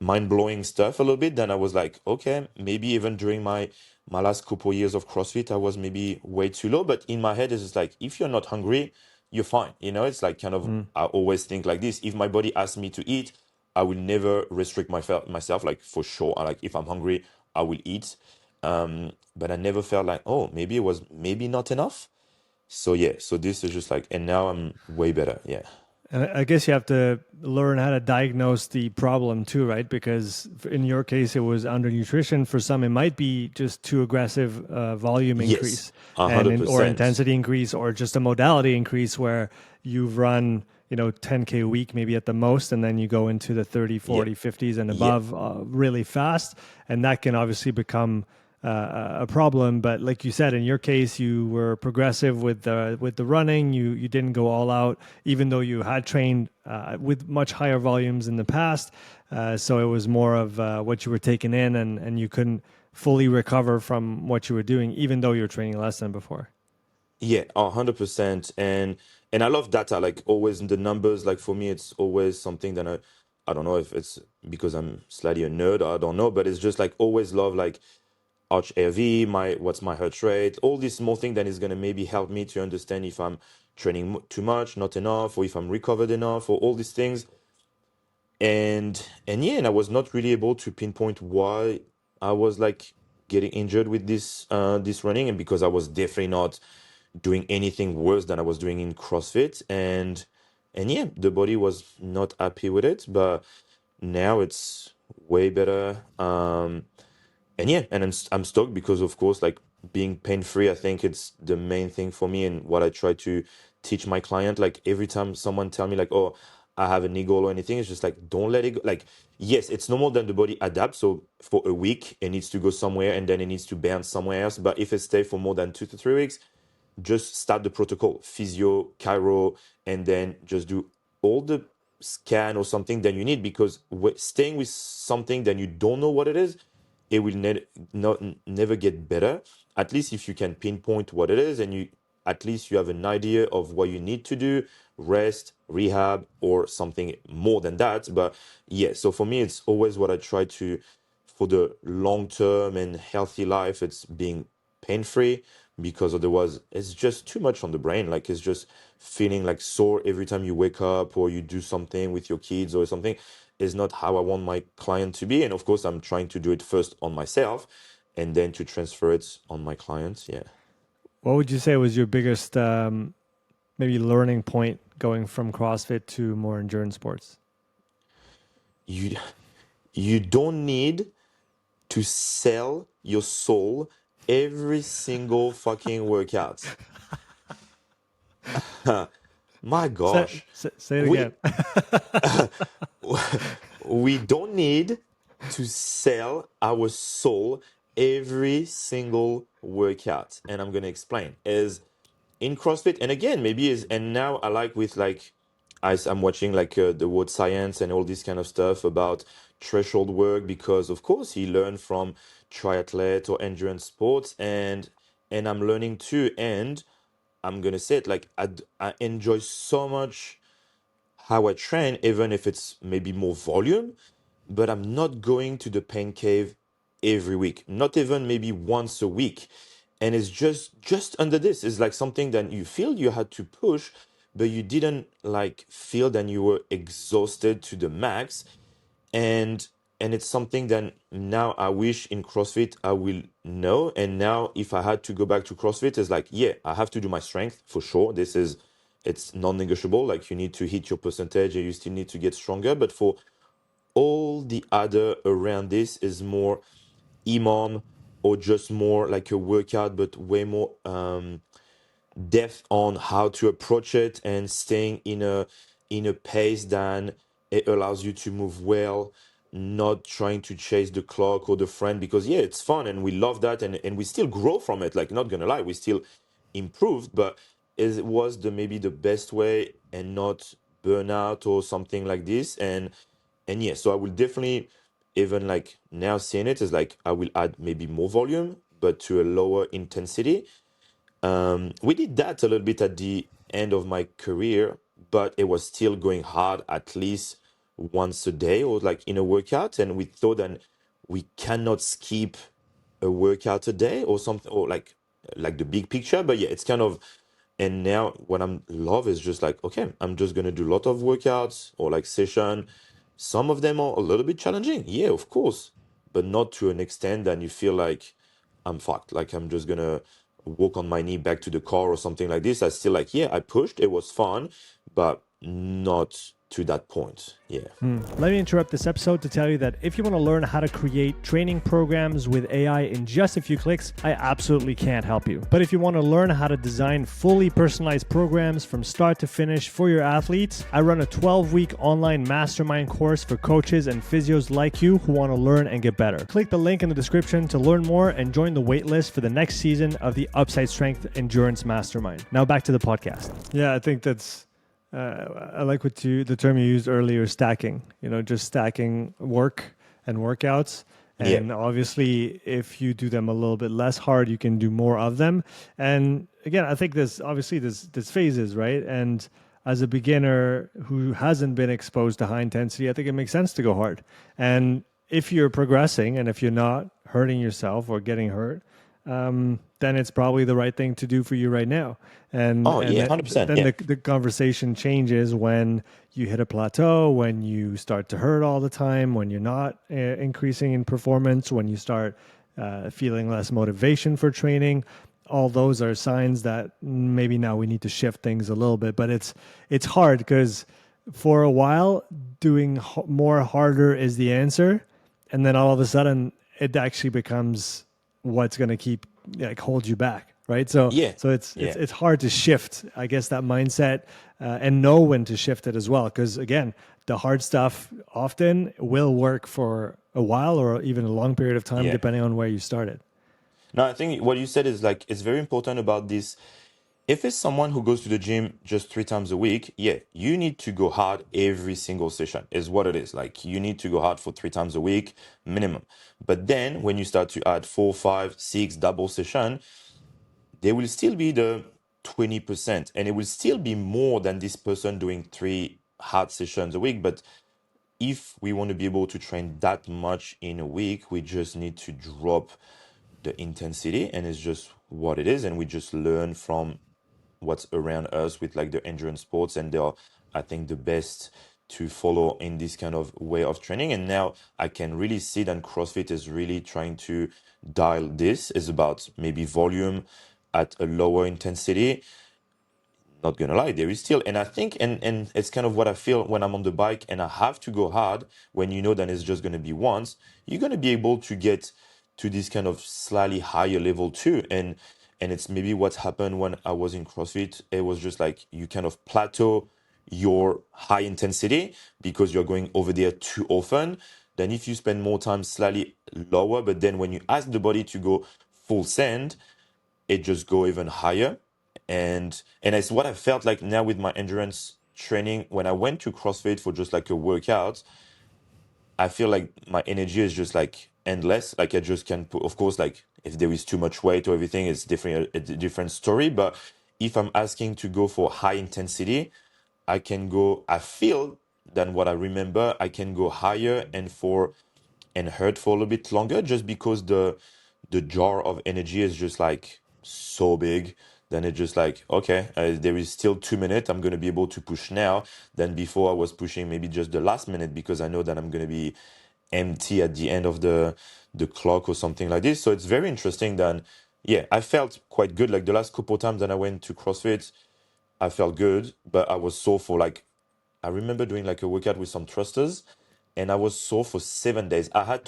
mind-blowing stuff a little bit. Then I was like, okay, maybe even during my last couple years of CrossFit, I was maybe way too low. But in my head, it's just like, if you're not hungry, you're fine. It's like kind of, Mm. I always think like this. If my body asks me to eat, I will never restrict myself. Like for sure, like if I'm hungry, I will eat. But I never felt like, oh, maybe it was maybe not enough. So yeah, so this is just like, and now I'm way better. Yeah. And I guess you have to learn how to diagnose the problem too, right? Because in your case, it was undernutrition. For some, it might be just too aggressive volume Yes, increase a and hundred or percent. intensity increase, or just a modality increase where you've run 10K a week maybe at the most, and then you go into the 30, Yeah, 40, 50s and yeah, above really fast, and that can obviously become a problem. But like you said, in your case, you were progressive with the running. You didn't go all out, even though you had trained with much higher volumes in the past. So it was more of what you were taking in, and you couldn't fully recover from what you were doing, even though you were training less than before. yeah, 100%. And I love data, like always the numbers. Like for me, it's always something that I don't know if it's because I'm slightly a nerd, I don't know, but it's just like always love like arch AV, what's my heart rate, all these small things that is gonna maybe help me to understand if I'm training too much, not enough, or if I'm recovered enough, or all these things. And yeah, and I was not really able to pinpoint why I was like getting injured with this running, and because I was definitely not doing anything worse than I was doing in CrossFit. And yeah, the body was not happy with it, but now it's way better. And yeah, and I'm stoked because of course, like being pain free, I think it's the main thing for me, and what I try to teach my client. Like every time someone tell me like, oh, I have a niggle or anything, it's just like, don't let it go. Like, yes, it's normal that the body adapts. So for a week, it needs to go somewhere and then it needs to bounce somewhere else. But if it stays for more than 2 to 3 weeks, just start the protocol, physio, chiro, and then just do all the scan or something that you need, because staying with something that you don't know what it is, it will never get better. At least if you can pinpoint what it is, and you at least you have an idea of what you need to do, rest, rehab, or something more than that. But yeah, so for me, it's always what I try to, for the long term and healthy life, it's being pain free, because otherwise it's just too much on the brain. Like it's just feeling like sore every time you wake up or you do something with your kids or something is not how I want my client to be. And of course, I'm trying to do it first on myself and then to transfer it on my clients. Yeah. What would you say was your biggest maybe learning point going from CrossFit to more endurance sports? You you don't need to sell your soul every single fucking workout. My gosh. Say it We again. we don't need to sell our soul every single workout. And I'm gonna explain. Is in CrossFit, and again, maybe is and now I like with like I'm watching like the word science and all this kind of stuff about threshold work because of course he learned from triathlete or endurance sports and I'm learning too and I'm gonna say it like I enjoy so much how I train, even if it's maybe more volume, but I'm not going to the pain cave every week, not even maybe once a week. And it's just under this. It's like something that you feel you had to push, but you didn't like feel that you were exhausted to the max and it's something that now I wish in CrossFit I will know. And now if I had to go back to CrossFit, it's like, yeah, I have to do my strength for sure. It's non-negotiable. Like you need to hit your percentage and you still need to get stronger. But for all the other around this is more imam or just more like a workout, but way more depth on how to approach it and staying in a pace that it allows you to move well, not trying to chase the clock or the friend because yeah, it's fun and we love that and we still grow from it. Like not gonna lie, we still improved, but it was the maybe the best way and not burnout or something like this. And yeah, so I will definitely even like now seeing it is like I will add maybe more volume, but to a lower intensity. We did that a little bit at the end of my career, but it was still going hard at least once a day or like in a workout. And we thought that we cannot skip a workout a day or something or like the big picture. But yeah, it's kind of and now what I'm love is just like, okay, I'm just gonna do a lot of workouts or like session. Some of them are a little bit challenging, yeah, of course, but not to an extent that you feel like I'm fucked. Like I'm just gonna walk on my knee back to the car or something like this. I still like, yeah, I pushed, it was fun, but not to that point. Yeah. Let me interrupt this episode to tell you that if you want to learn how to create training programs with AI in just a few clicks, I absolutely can't help you. But if you want to learn how to design fully personalized programs from start to finish for your athletes, I run a 12-week online mastermind course for coaches and physios like you who want to learn and get better. Click the link in the description to learn more and join the waitlist for the next season of the Upside Strength Endurance Mastermind. Now back to the podcast. Yeah, I think that's I like the term you used earlier, stacking. You know, just stacking work and workouts. Yeah. And obviously, if you do them a little bit less hard, you can do more of them. And again, I think there's phases, right? And as a beginner who hasn't been exposed to high intensity, I think it makes sense to go hard. And if you're progressing and if you're not hurting yourself or getting hurt, then it's probably the right thing to do for you right now. And Oh yeah, 100%. then Yeah. the conversation changes when you hit a plateau, when you start to hurt all the time, when you're not increasing in performance, when you start feeling less motivation for training. All those are signs that maybe now we need to shift things a little bit. But it's hard because for a while doing more harder is the answer, and then all of a sudden it actually becomes what's going to keep like hold you back, right? So Yeah. so it's Yeah. it's hard to shift, I guess, that mindset and know when to shift it as well. Because again, the hard stuff often will work for a while or even a long period of time, Yeah. depending on where you started. No, I think what you said is like it's very important about this. If it's someone who goes to the gym just 3 times a week, yeah, you need to go hard every single session, is what it is. Like you need to go hard for 3 times a week minimum. But then when you start to add four, five, six double session, there will still be the 20%, and it will still be more than this person doing three hard sessions a week. But if we want to be able to train that much in a week, we just need to drop the intensity, and it's just what it is, and we just learn from what's around us with like the endurance sports, and they are, I think, the best to follow in this kind of way of training. And now I can really see that CrossFit is really trying to dial this is about maybe volume at a lower intensity. Not gonna lie, there is still, and I think, and it's kind of what I feel when I'm on the bike and I have to go hard. When you know that it's just gonna be once, you're gonna be able to get to this kind of slightly higher level too. And it's maybe what happened when I was in CrossFit. It was just like you kind of plateau your high intensity because you're going over there too often. Then if you spend more time slightly lower, but then when you ask the body to go full send, it just go even higher. And it's what I felt like now with my endurance training when I went to CrossFit for just like a workout. I feel like my energy is just like endless. Like I just can put, of course, like if there is too much weight or everything, it's different, a different story. But if I'm asking to go for high intensity, I can go, I feel than what I remember, I can go higher and hurt for a little bit longer just because the jar of energy is just like so big. Then it's just like, okay, there is still 2 minutes. I'm going to be able to push now. Than before I was pushing maybe just the last minute because I know that I'm going to be empty at the end of the clock or something like this. So it's very interesting that, yeah, I felt quite good. Like the last couple times that I went to CrossFit, I felt good, but I was sore for like, I remember doing like a workout with some thrusters, and I was sore for 7 days. I had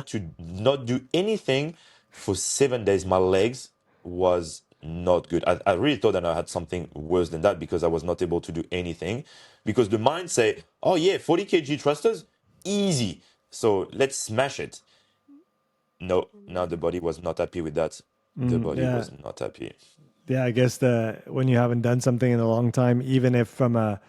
to not do anything for 7 days. My legs was not good. I really thought that I had something worse than that because I was not able to do anything. Because the mind say, oh yeah, 40 kg thrusters, easy. So let's smash it. No, now the body was not happy with that. The body Yeah. was not happy. Yeah, I guess the when you haven't done something in a long time, even if from a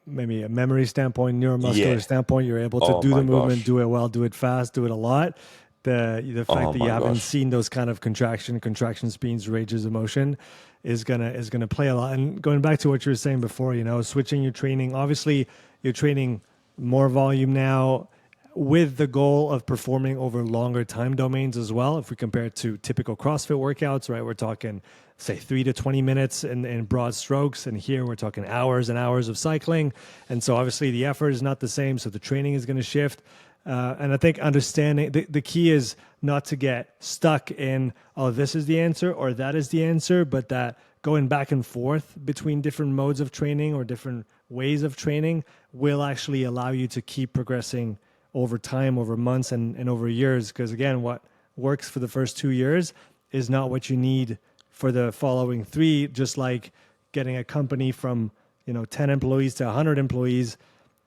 maybe a memory standpoint, neuromuscular Yeah. standpoint, you're able to Oh do the my movement, gosh. do it well, do it fast, do it a lot. The fact Oh that you my haven't gosh. seen those kind of contraction speeds, ranges of motion, is gonna play a lot. And going back to what you were saying before, switching your training. Obviously, you're training more volume now with the goal of performing over longer time domains as well. If we compare it to typical CrossFit workouts, right, we're talking, say, 3 to 20 minutes in broad strokes. And here we're talking hours and hours of cycling. And so obviously the effort is not the same. So the training is going to shift. And I think understanding the key is not to get stuck in, oh, this is the answer or that is the answer, but that going back and forth between different modes of training or different ways of training will actually allow you to keep progressing over time, over months and over years. Because again, what works for the first 2 years is not what you need for the following three. Just like getting a company from 10 employees to 100 employees,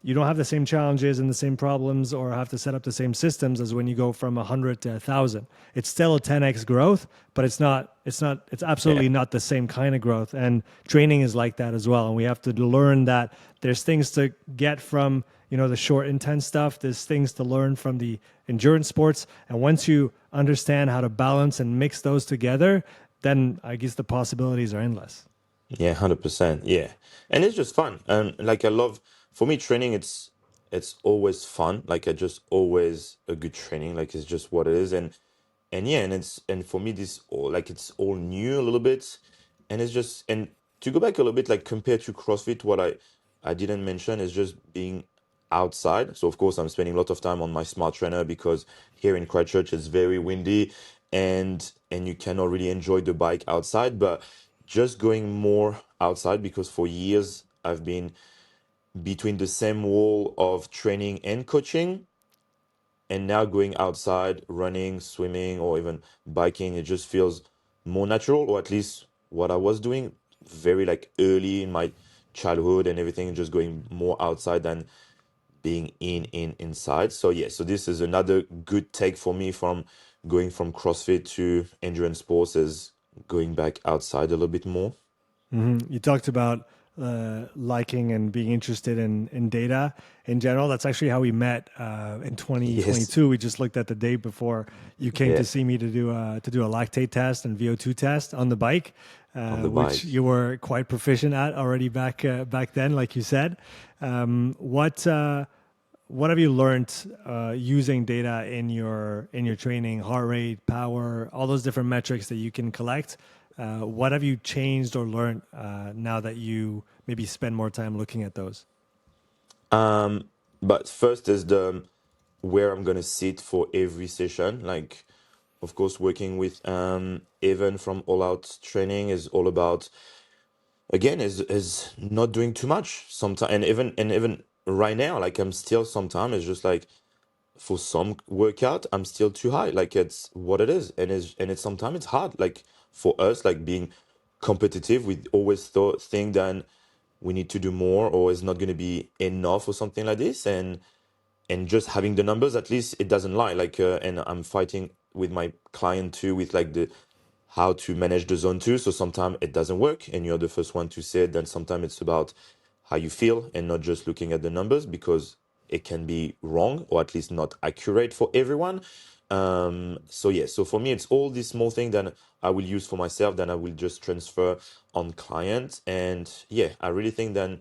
you don't have the same challenges and the same problems or have to set up the same systems as when you go from 100 to 1,000. It's still a 10x growth, but it's Yeah. absolutely not the same kind of growth. And training is like that as well. And we have to learn that there's things to get from the short intense stuff. There's things to learn from the endurance sports. And once you understand how to balance and mix those together, then I guess the possibilities are endless. Yeah, 100%. Yeah. And it's just fun. And like I love, for me training it's always fun. Like I just always a good training. Like it's just what it is. And yeah, and for me this all like it's all new a little bit. And it's just, and to go back a little bit, like compared to CrossFit, what I didn't mention is just being outside. So of course I'm spending a lot of time on my smart trainer because here in Christchurch it's very windy, and you cannot really enjoy the bike outside. But just going more outside because for years I've been between the same wall of training and coaching, and now going outside, running, swimming, or even biking, it just feels more natural, or at least what I was doing very like early in my childhood and everything, just going more outside than being inside. So yeah, so this is another good take for me from going from CrossFit to endurance sports, is going back outside a little bit more. You talked about liking and being interested in data in general. That's actually how we met in Yes. 2022. We just looked at the day before you came Yeah, to see me to do a lactate test and VO2 test on the bike, on the which bike. you were quite proficient at already back then, like you said. What what have you learned using data in your training, heart rate, power, all those different metrics that you can collect? What have you changed or learned now that you maybe spend more time looking at those? But first is the where I'm gonna sit for every session. Like, of course, working with Evan from All Out Training is all about, again, is not doing too much sometimes, and even right now, like I'm still sometimes it's just like for some workout I'm still too high. Like it's what it is, and it's sometimes it's hard. Like for us, like being competitive, we always think that we need to do more or it's not going to be enough or something like this, and just having the numbers, at least it doesn't lie. Like and I'm fighting with my client too with like the how to manage the zone too. So sometimes it doesn't work and you're the first one to say it. Then sometimes it's about how you feel and not just looking at the numbers, because it can be wrong or at least not accurate for everyone. So yeah, so for me it's all these small things that I will use for myself, then I will just transfer on clients. And yeah, I really think that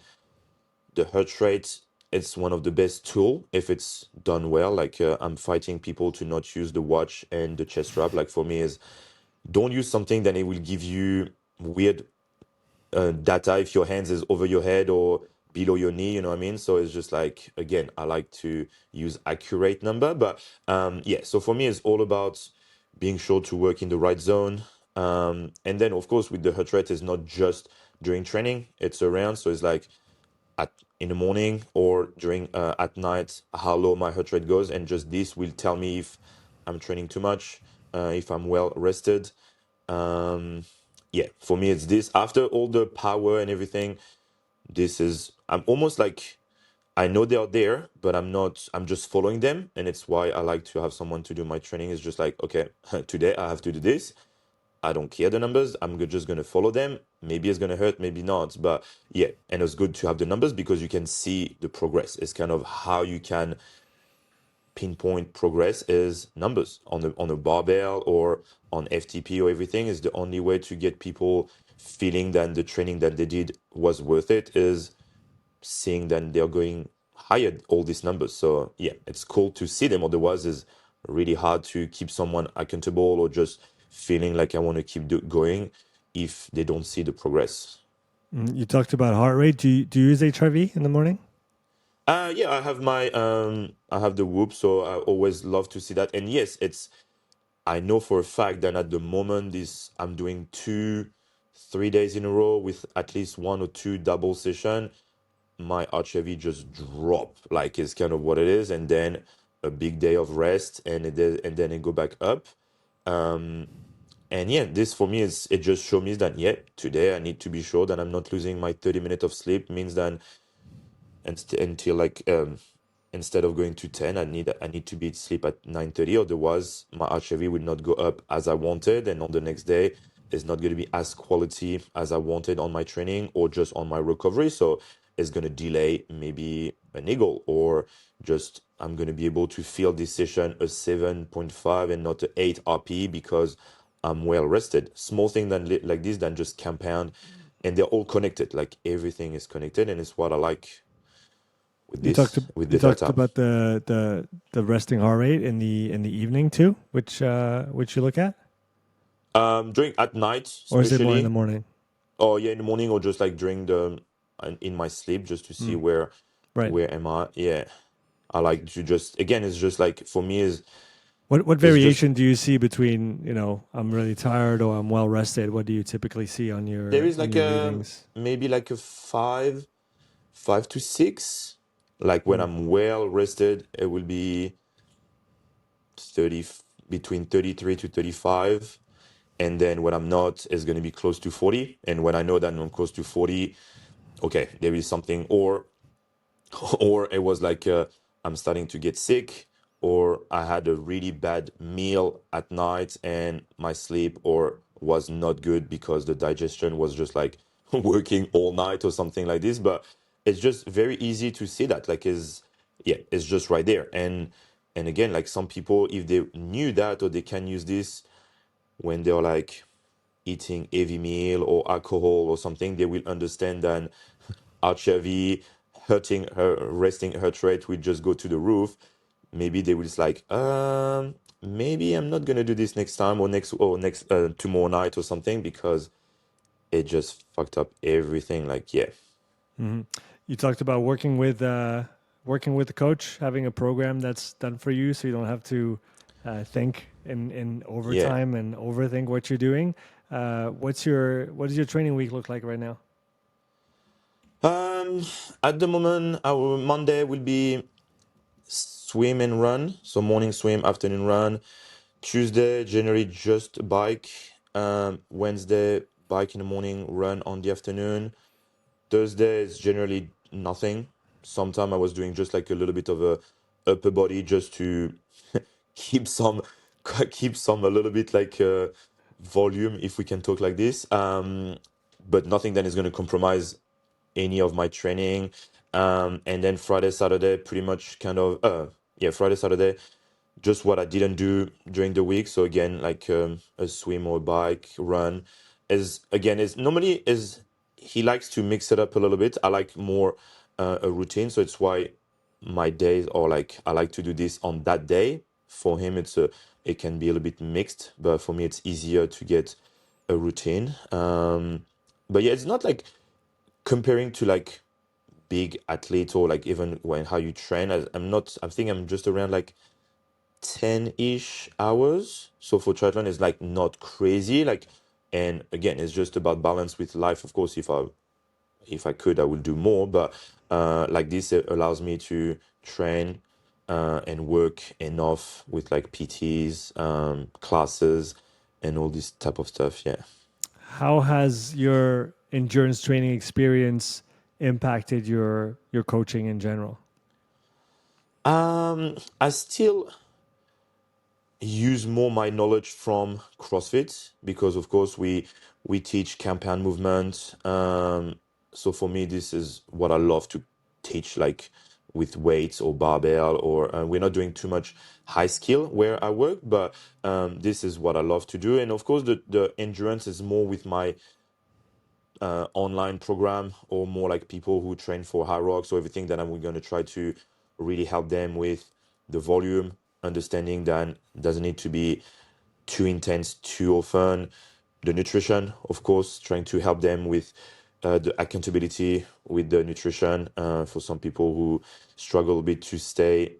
the heart rate, it's one of the best tool if it's done well. Like I'm fighting people to not use the watch and the chest strap. Like for me is, don't use something that it will give you weird data if your hands is over your head or below your knee, you know what I mean? So it's just like, again, I like to use accurate number. But yeah, so for me it's all about being sure to work in the right zone. And then of course with the heart rate is not just during training, it's around. So it's like at in the morning or during at night how low my heart rate goes, and just this will tell me if I'm training too much, if I'm well rested. um yeah, for me it's this. After all the power and everything, this is, I'm almost like, I know they're there but I'm not, I'm just following them. And it's why I like to have someone to do my training. It's just like, okay, today I have to do this. I don't care the numbers. Just gonna follow them. Maybe it's gonna hurt, maybe not. But yeah, and it's good to have the numbers because you can see the progress. It's kind of how you can pinpoint progress is numbers on a barbell or on FTP or everything. Is the only way to get people feeling that the training that they did was worth it, is seeing that they're going higher all these numbers. So yeah, it's cool to see them. Otherwise, it's really hard to keep someone accountable or just feeling like I want to keep going if they don't see the progress. You talked about heart rate. Do you use HRV in the morning? Yeah, I have the Whoop, so I always love to see that. And yes, it's, I know for a fact that at the moment this I'm doing 3 days in a row with at least one or two double session, my HRV just drop, like it's kind of what it is, and then a big day of rest, and then it go back up. Um, and yeah, this for me is, it just shows me that yeah, today I need to be sure that I'm not losing my 30 minutes of sleep. Means that until like instead of going to 10, I need to be at sleep at 9:30. Otherwise my HRV will not go up as I wanted, and on the next day it's not going to be as quality as I wanted on my training or just on my recovery. So it's going to delay maybe an eagle, or just I'm going to be able to feel this session a 7.5 and not a 8 RP because I'm well rested. Small thing than like this then just compound, and they're all connected. Like everything is connected, and it's what I like with with You the talked data. about the resting heart rate in the evening too, which you look at, During at night, or is it more in the especially, morning? or yeah, in the morning, or just like during the in my sleep, just to see Mm, right. where am I. Yeah, I like to just, again, it's just like for me What is just, variation do you see between, I'm really tired or I'm well rested? What do you typically see there is on like your a, readings? maybe like a 5 to 6. Like when Mm, I'm well rested, it will be 30, between 33 to 35. And then when I'm not, it's going to be close to 40. And when I know that I'm close to 40, okay, there is something, or or it was like I'm starting to get sick, or I had a really bad meal at night and my sleep or was not good because the digestion was just like working all night or something like this. But it's just very easy to see that, like, is, yeah, it's just right there. And again, like some people, if they knew that, or they can use this when they're like eating heavy meal or alcohol or something, they will understand that HRV hurting her resting heart rate will just go to the roof, maybe they will just like, maybe I'm not gonna do this next time or next tomorrow night or something because it just fucked up everything. Like, yeah, Hmm. You talked about working with the coach, having a program that's done for you, so you don't have to think in yeah. overtime and overthink what you're doing. What does your training week look like right now? Um, at the moment, our Monday will be swim and run. So morning swim, afternoon run. Tuesday, generally just bike. Wednesday, bike in the morning, run on the afternoon. Thursday is generally nothing. Sometime I was doing just like a little bit of a upper body just to keep some keep some a little bit like volume if we can talk like this. But nothing that is going to compromise any of my training. And then Friday, Saturday, pretty much kind of yeah, Friday, Saturday, just what I didn't do during the week. So again, like a swim or bike run is again is normally is he likes to mix it up a little bit. I like more a routine, so it's why my days or like I like to do this on that day. For him, it can be a little bit mixed, but for me, it's easier to get a routine. But yeah, it's not like comparing to like big athletes or like even when how you train. I'm not. I think I'm just around like 10-ish hours. So for triathlon, it's like not crazy. Like, and again, it's just about balance with life. Of course, if I could, I would do more. But like this, it allows me to train and work enough with like PTs, classes, and all this type of stuff. Yeah. How has your endurance training experience impacted your coaching in general? I still use more my knowledge from CrossFit because of course we teach campaign movement. So for me this is what I love to teach, like with weights or barbell or we're not doing too much high skill where I work, but this is what I love to do. And of course the endurance is more with my online program or more like people who train for Hyrox or everything that I'm going to try to really help them with the volume, understanding that doesn't need to be too intense too often. The nutrition, of course, trying to help them with the accountability with the nutrition for some people who struggle a bit to stay,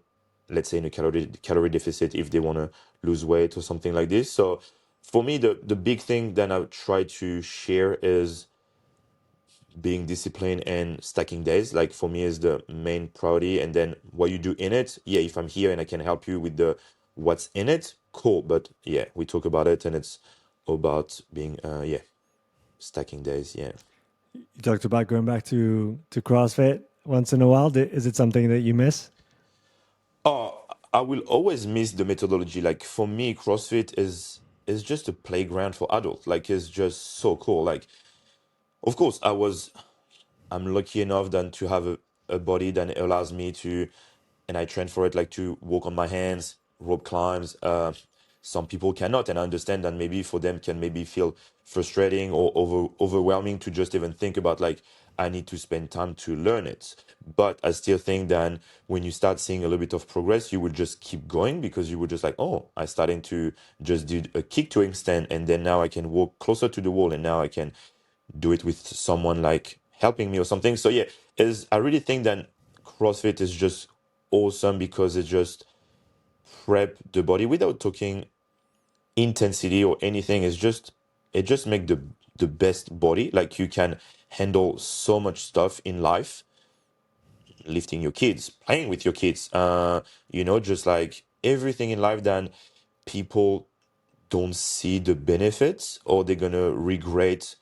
let's say, in a calorie deficit if they want to lose weight or something like this. So for me, the big thing that I try to share is being disciplined and stacking days. Like for me is the main priority, and then what you do in it. Yeah, if I'm here and I can help you with the what's in it, cool. But yeah, we talk about it and it's about being yeah, stacking days. Yeah. You talked about going back to CrossFit once in a while. Is it something that you miss? Oh, I will always miss the methodology. Like for me, CrossFit is just a playground for adults. Like it's just so cool. Like of course I'm lucky enough then to have a body that allows me to, and I train for it, like to walk on my hands, rope climbs. Some people cannot, and I understand that maybe for them can maybe feel frustrating or overwhelming to just even think about like I need to spend time to learn it. But I still think that when you start seeing a little bit of progress, you will just keep going because you will just like, oh, I starting to just do a kick to extend, and then now I can walk closer to the wall, and now I can do it with someone like helping me or something. So yeah, is I really think that CrossFit is just awesome because it just prep the body without talking intensity or anything. It's just it just make the best body. Like you can handle so much stuff in life, lifting your kids, playing with your kids, just like everything in life that people don't see the benefits or they're gonna regret,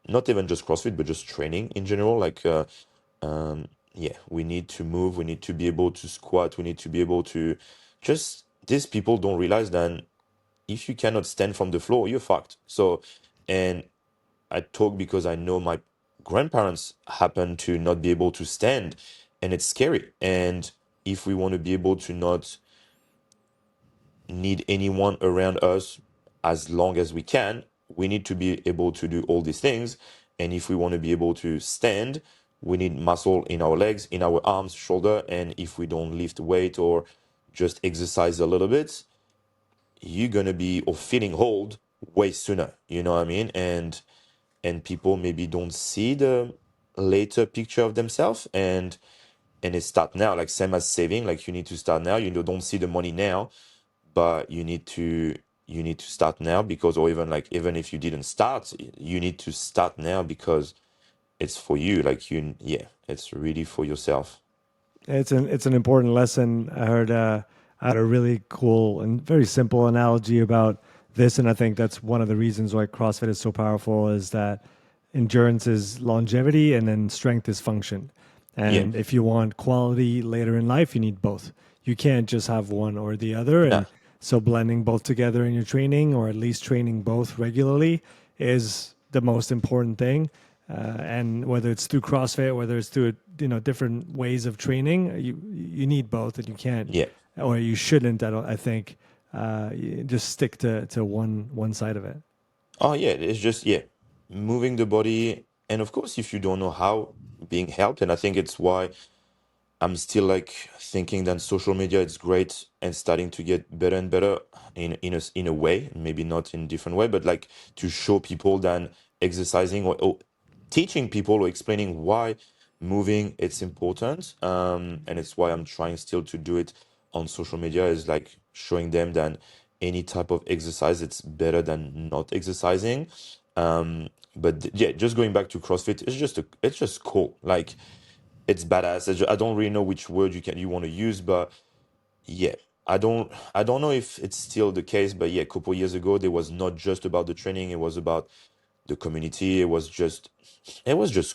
not even just CrossFit, but just training in general. Like, yeah, we need to move. We need to be able to squat. We need to be able to just, these people don't realize that if you cannot stand from the floor, you're fucked. So, and I talk because I know my grandparents happen to not be able to stand, and it's scary. And if we want to be able to not need anyone around us as long as we can, we need to be able to do all these things. And if we want to be able to stand, we need muscle in our legs, in our arms, shoulder, and if we don't lift weight or just exercise a little bit, you're gonna be or feeling old way sooner. You know what I mean? And people maybe don't see the later picture of themselves, and it start now, like same as saving, like you need to start now. You know, don't see the money now, but you need to start now, because, or even like, even if you didn't start, you need to start now because it's for you. Like you, yeah, it's really for yourself. It's an important lesson. I had a really cool and very simple analogy about this, and I think that's one of the reasons why CrossFit is so powerful is that endurance is longevity and then strength is function. Yeah, And if you want quality later in life, you need both. You can't just have one or the other. nah, And so blending both together in your training, or at least training both regularly, is the most important thing. And whether it's through CrossFit, whether it's through different ways of training, you need both, and you can't, yeah. or you shouldn't. I think just stick to one side of it. Oh yeah, it's just, yeah, moving the body, and of course, if you don't know how, being helped. And I think it's why I'm still like thinking that social media is great and starting to get better and better in a way, maybe not in different way, but like to show people that exercising, or teaching people or explaining why moving it's important. And it's why I'm trying still to do it on social media, is like showing them that any type of exercise it's better than not exercising. But yeah, just going back to CrossFit, it's just cool. Like it's badass. I don't really know which word you want to use, but yeah, I don't know if it's still the case, but yeah, a couple years ago there was not just about the training, it was about the community. It was just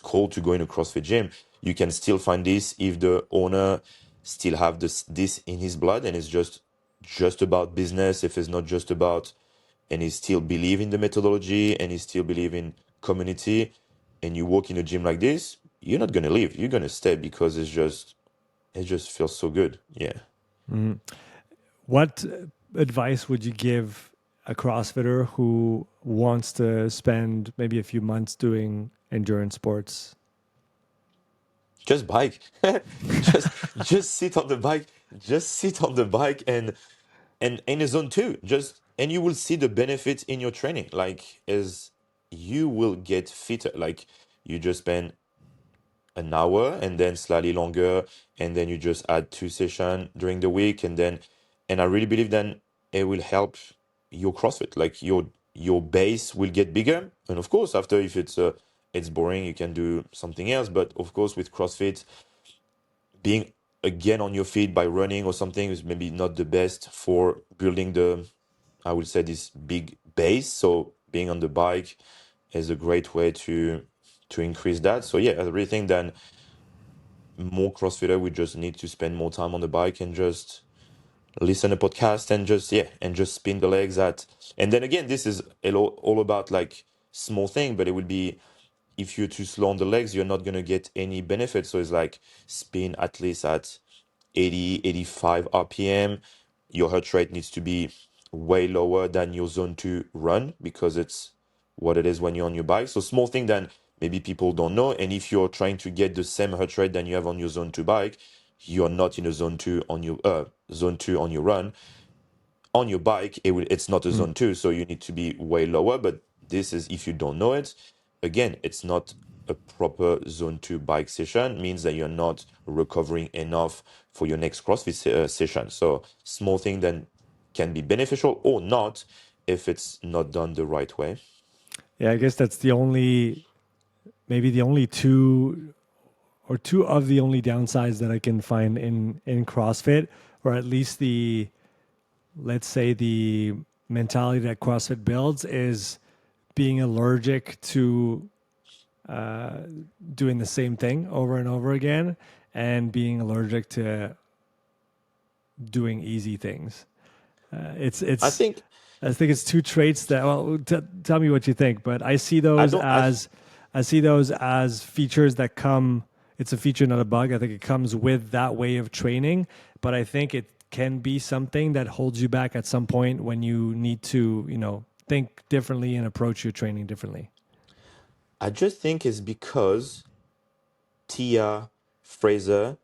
cool to go in a CrossFit gym. You can still find this if the owner still have this in his blood, and it's just about business. If it's not just about, and he still believe in the methodology, and he still believe in community, and you walk in a gym like this, you're not gonna leave. You're gonna stay because it just feels so good. Yeah. What advice would you give a CrossFitter who wants to spend maybe a few months doing endurance sports? Just bike. just sit on the bike. Just sit on the bike, and in a zone two. And you will see the benefits in your training. Like, as you will get fitter. Like, you just spend an hour and then slightly longer, and then you just add 2 sessions during the week, and I really believe then it will help your CrossFit. Like, your base will get bigger, and of course after, if it's boring, you can do something else. But of course, with CrossFit, being again on your feet by running or something is maybe not the best for building I would say, this big base. So being on the bike is a great way to increase that. So yeah, I really think that more CrossFitter, we just need to spend more time on the bike and just listen to podcast, and just, yeah, and just spin the legs at. And then again, this is all about like small thing, but it would be, if you're too slow on the legs, you're not going to get any benefit. So it's like spin at least at 80, 85 RPM. Your heart rate needs to be way lower than your zone 2 run, because it's what it is when you're on your bike. So small thing that maybe people don't know. And if you're trying to get the same heart rate than you have on your zone 2 bike, you're not in a zone 2 on your zone 2 on your run. On your bike, it's not a Mm. zone 2, so you need to be way lower. But this is, if you don't know it, again, it's not a proper zone 2 bike session. Means that you're not recovering enough for your next CrossFit session. So small thing then can be beneficial or not, if it's not done the right way. Yeah, I guess that's maybe the only two of the only downsides that I can find in CrossFit, or at least let's say the mentality that CrossFit builds is being allergic to uh, doing the same thing over and over again, and being allergic to doing easy things. It's I it's think I think it's two traits that. Well, tell me what you think, but I don't I I see those as features that come. It's a feature, not a bug. I think it comes with that way of training, but I think it can be something that holds you back at some point when you need to, think differently and approach your training differently. I just think it's because Tia, Fraser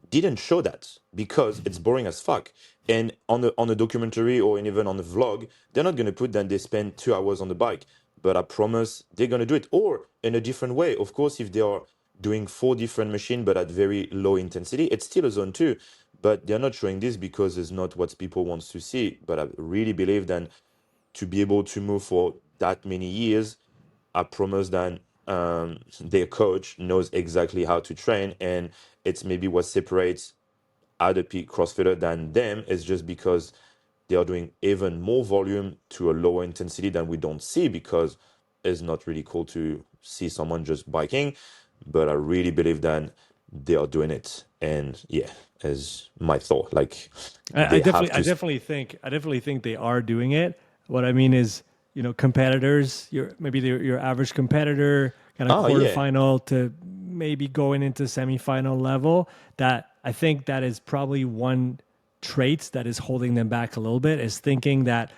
didn't show that because it's boring as fuck. And on a documentary or even on a vlog, they're not gonna put that they spend 2 hours on the bike. But I promise they're gonna do it. Or in a different way. Of course, if they are doing four different machines but at very low intensity, it's still a zone two. But they're not showing this because it's not what people wants to see. But I really believe that to be able to move for that many years, I promise that their coach knows exactly how to train, and it's maybe what separates other peak CrossFitter than them is just because they are doing even more volume to a lower intensity than we don't see because it's not really cool to see someone just biking. But I really believe that they are doing it, and yeah, is my thought. Like they have I to. definitely think they are doing it. What I mean is, competitors, your average competitor, kind of Oh yeah, quarterfinal to maybe going into semifinal level. That I think that is probably one trait that is holding them back a little bit is thinking that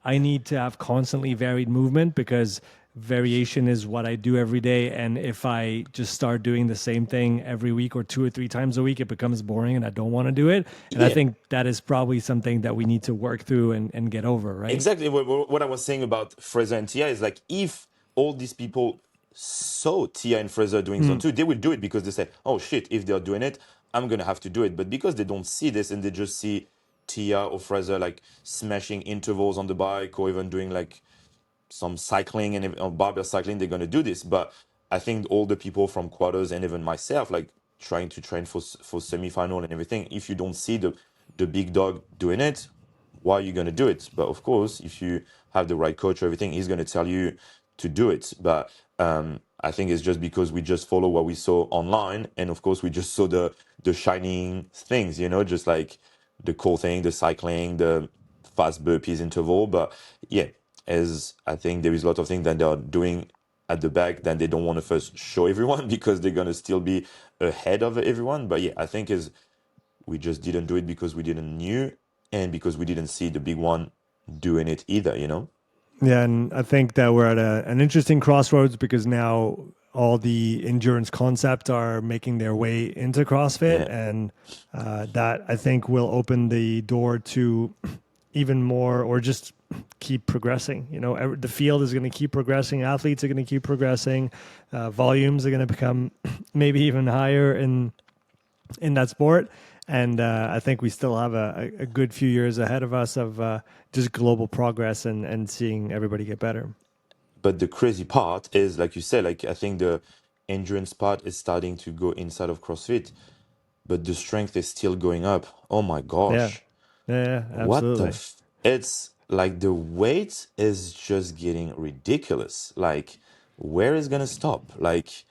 I need to have constantly varied movement because variation is what I do every day. And if I just start doing the same thing every week or 2 or 3 times a week, it becomes boring and I don't want to do it. And I yeah. think that is probably something that we need to work through and get over, right? Exactly what I was saying about Fraser and Tia is like if all these people saw Tia and Fraser doing zone Mm. two, they will do it because they say, "Oh shit, if they're doing it, I'm gonna have to do it." But because they don't see this and they just see Tia or Fraser like smashing intervals on the bike or even doing like some cycling and barbell cycling, they're going to do this. But I think all the people from quarters and even myself, like trying to train for semi-final and everything, if you don't see the big dog doing it, why are you going to do it? But of course, if you have the right coach or everything, he's going to tell you to do it. But I think it's just because we just follow what we saw online, and of course, we just saw the shining things, just like the cool thing, the cycling, the fast burpees interval. But yeah, as I think there is a lot of things that they are doing at the back that they don't want to first show everyone because they're gonna still be ahead of everyone. But yeah, I think is we just didn't do it because we didn't knew and because we didn't see the big one doing it either. Yeah, and I think that we're at an interesting crossroads because now all the endurance concepts are making their way into CrossFit, Yeah, and that I think will open the door to even more or just keep progressing. The field is going to keep progressing, athletes are going to keep progressing, volumes are going to become maybe even higher in that sport. And I think we still have a good few years ahead of us of just global progress and seeing everybody get better. but the crazy part is like you said, like I think the endurance part is starting to go inside of CrossFit, but the strength is still going up. Oh my Yeah, gosh. yeah, What the absolutely. f it's like the weight is just getting ridiculous. Like, where is gonna stop? Like,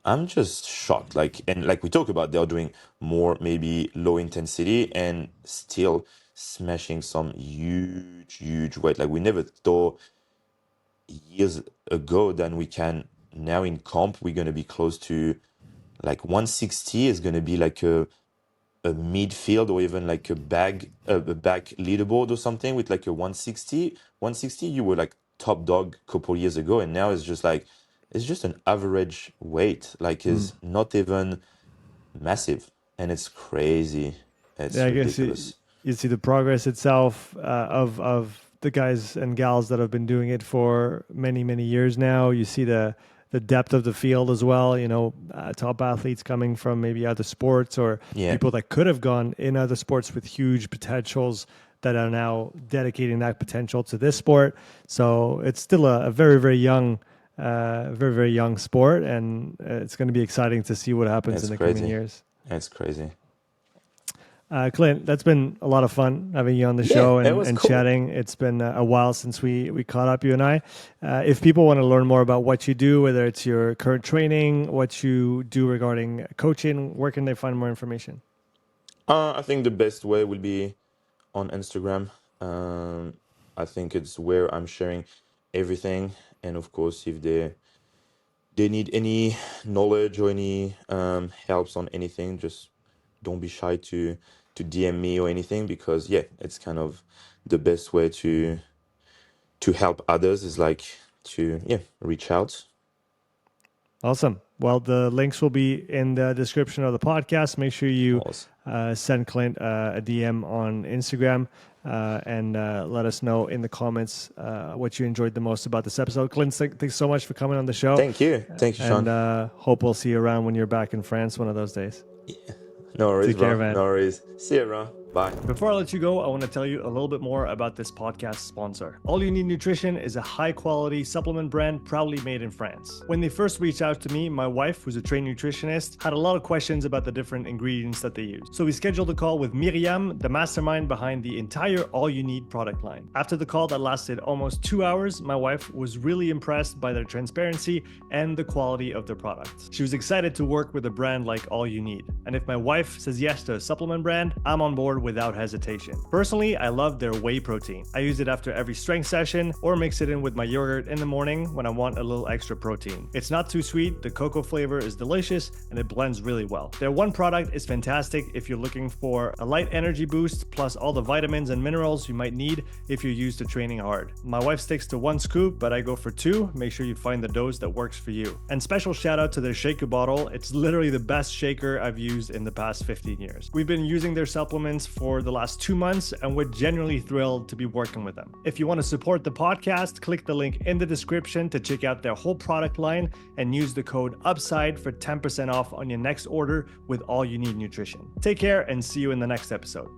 I'm just shocked. Like, and like we talk about, they're doing more maybe low intensity and still smashing some huge, huge weight. Like we never thought years ago that we can now in comp, we're gonna be close to like 160 is gonna be like a midfield or even like a back leaderboard or something with like a 160 you were like top dog a couple years ago, and now it's just like it's just an average weight, like Mm. is not even massive, and it's crazy, Yeah, it's I guess ridiculous. you see the progress itself of the guys and gals that have been doing it for many years now. You see the depth of the field as well. Top athletes coming from maybe other sports or Yeah, people that could have gone in other sports with huge potentials that are now dedicating that potential to this sport. So it's still a very young. Very young sport, and it's going to be exciting to see what happens in it's the coming crazy, years. it's crazy. Clint, that's been a lot of fun having you on the Yeah, show it was and cool. chatting. It's been a while since we caught up, you and I. If people want to learn more about what you do, whether it's your current training, what you do regarding coaching, where can they find more information? I think the best way will be on Instagram. um I think it's where I'm sharing everything, and of course if they need any knowledge or any helps on anything, just don't be shy to DM me or anything, because yeah, it's kind of the best way to help others is like to yeah reach out. Awesome. Well, the links will be in the description of the podcast. Make sure you send Clint a DM on Instagram and let us know in the comments what you enjoyed the most about this episode. Clint, thanks so much for coming on the show. Thank you, Sean. And hope we'll see you around when you're back in France one of those days. Yeah. No worries, Take care, man. No worries. See you, bro. Bye. Before I let you go, I want to tell you a little bit more about this podcast sponsor. All You Need Nutrition is a high-quality supplement brand proudly made in France. When they first reached out to me, my wife, who's a trained nutritionist, had a lot of questions about the different ingredients that they use. So we scheduled a call with Miriam, the mastermind behind the entire All You Need product line. After the call that lasted almost 2 hours, my wife was really impressed by their transparency and the quality of their products. She was excited to work with a brand like All You Need. And if my wife says yes to a supplement brand, I'm on board without hesitation. Personally, I love their whey protein. I use it after every strength session or mix it in with my yogurt in the morning when I want a little extra protein. It's not too sweet, the cocoa flavor is delicious, and it blends really well. Their one product is fantastic if you're looking for a light energy boost plus all the vitamins and minerals you might need if you're used to training hard. My wife sticks to 1 scoop, but I go for 2. Make sure you find the dose that works for you. And special shout out to their shaker bottle. It's literally the best shaker I've used in the past 15 years. We've been using their supplements for the last 2 months, and we're genuinely thrilled to be working with them. If you want to support the podcast, click the link in the description to check out their whole product line and use the code UPSIDE for 10% off on your next order with All You Need Nutrition. Take care and see you in the next episode.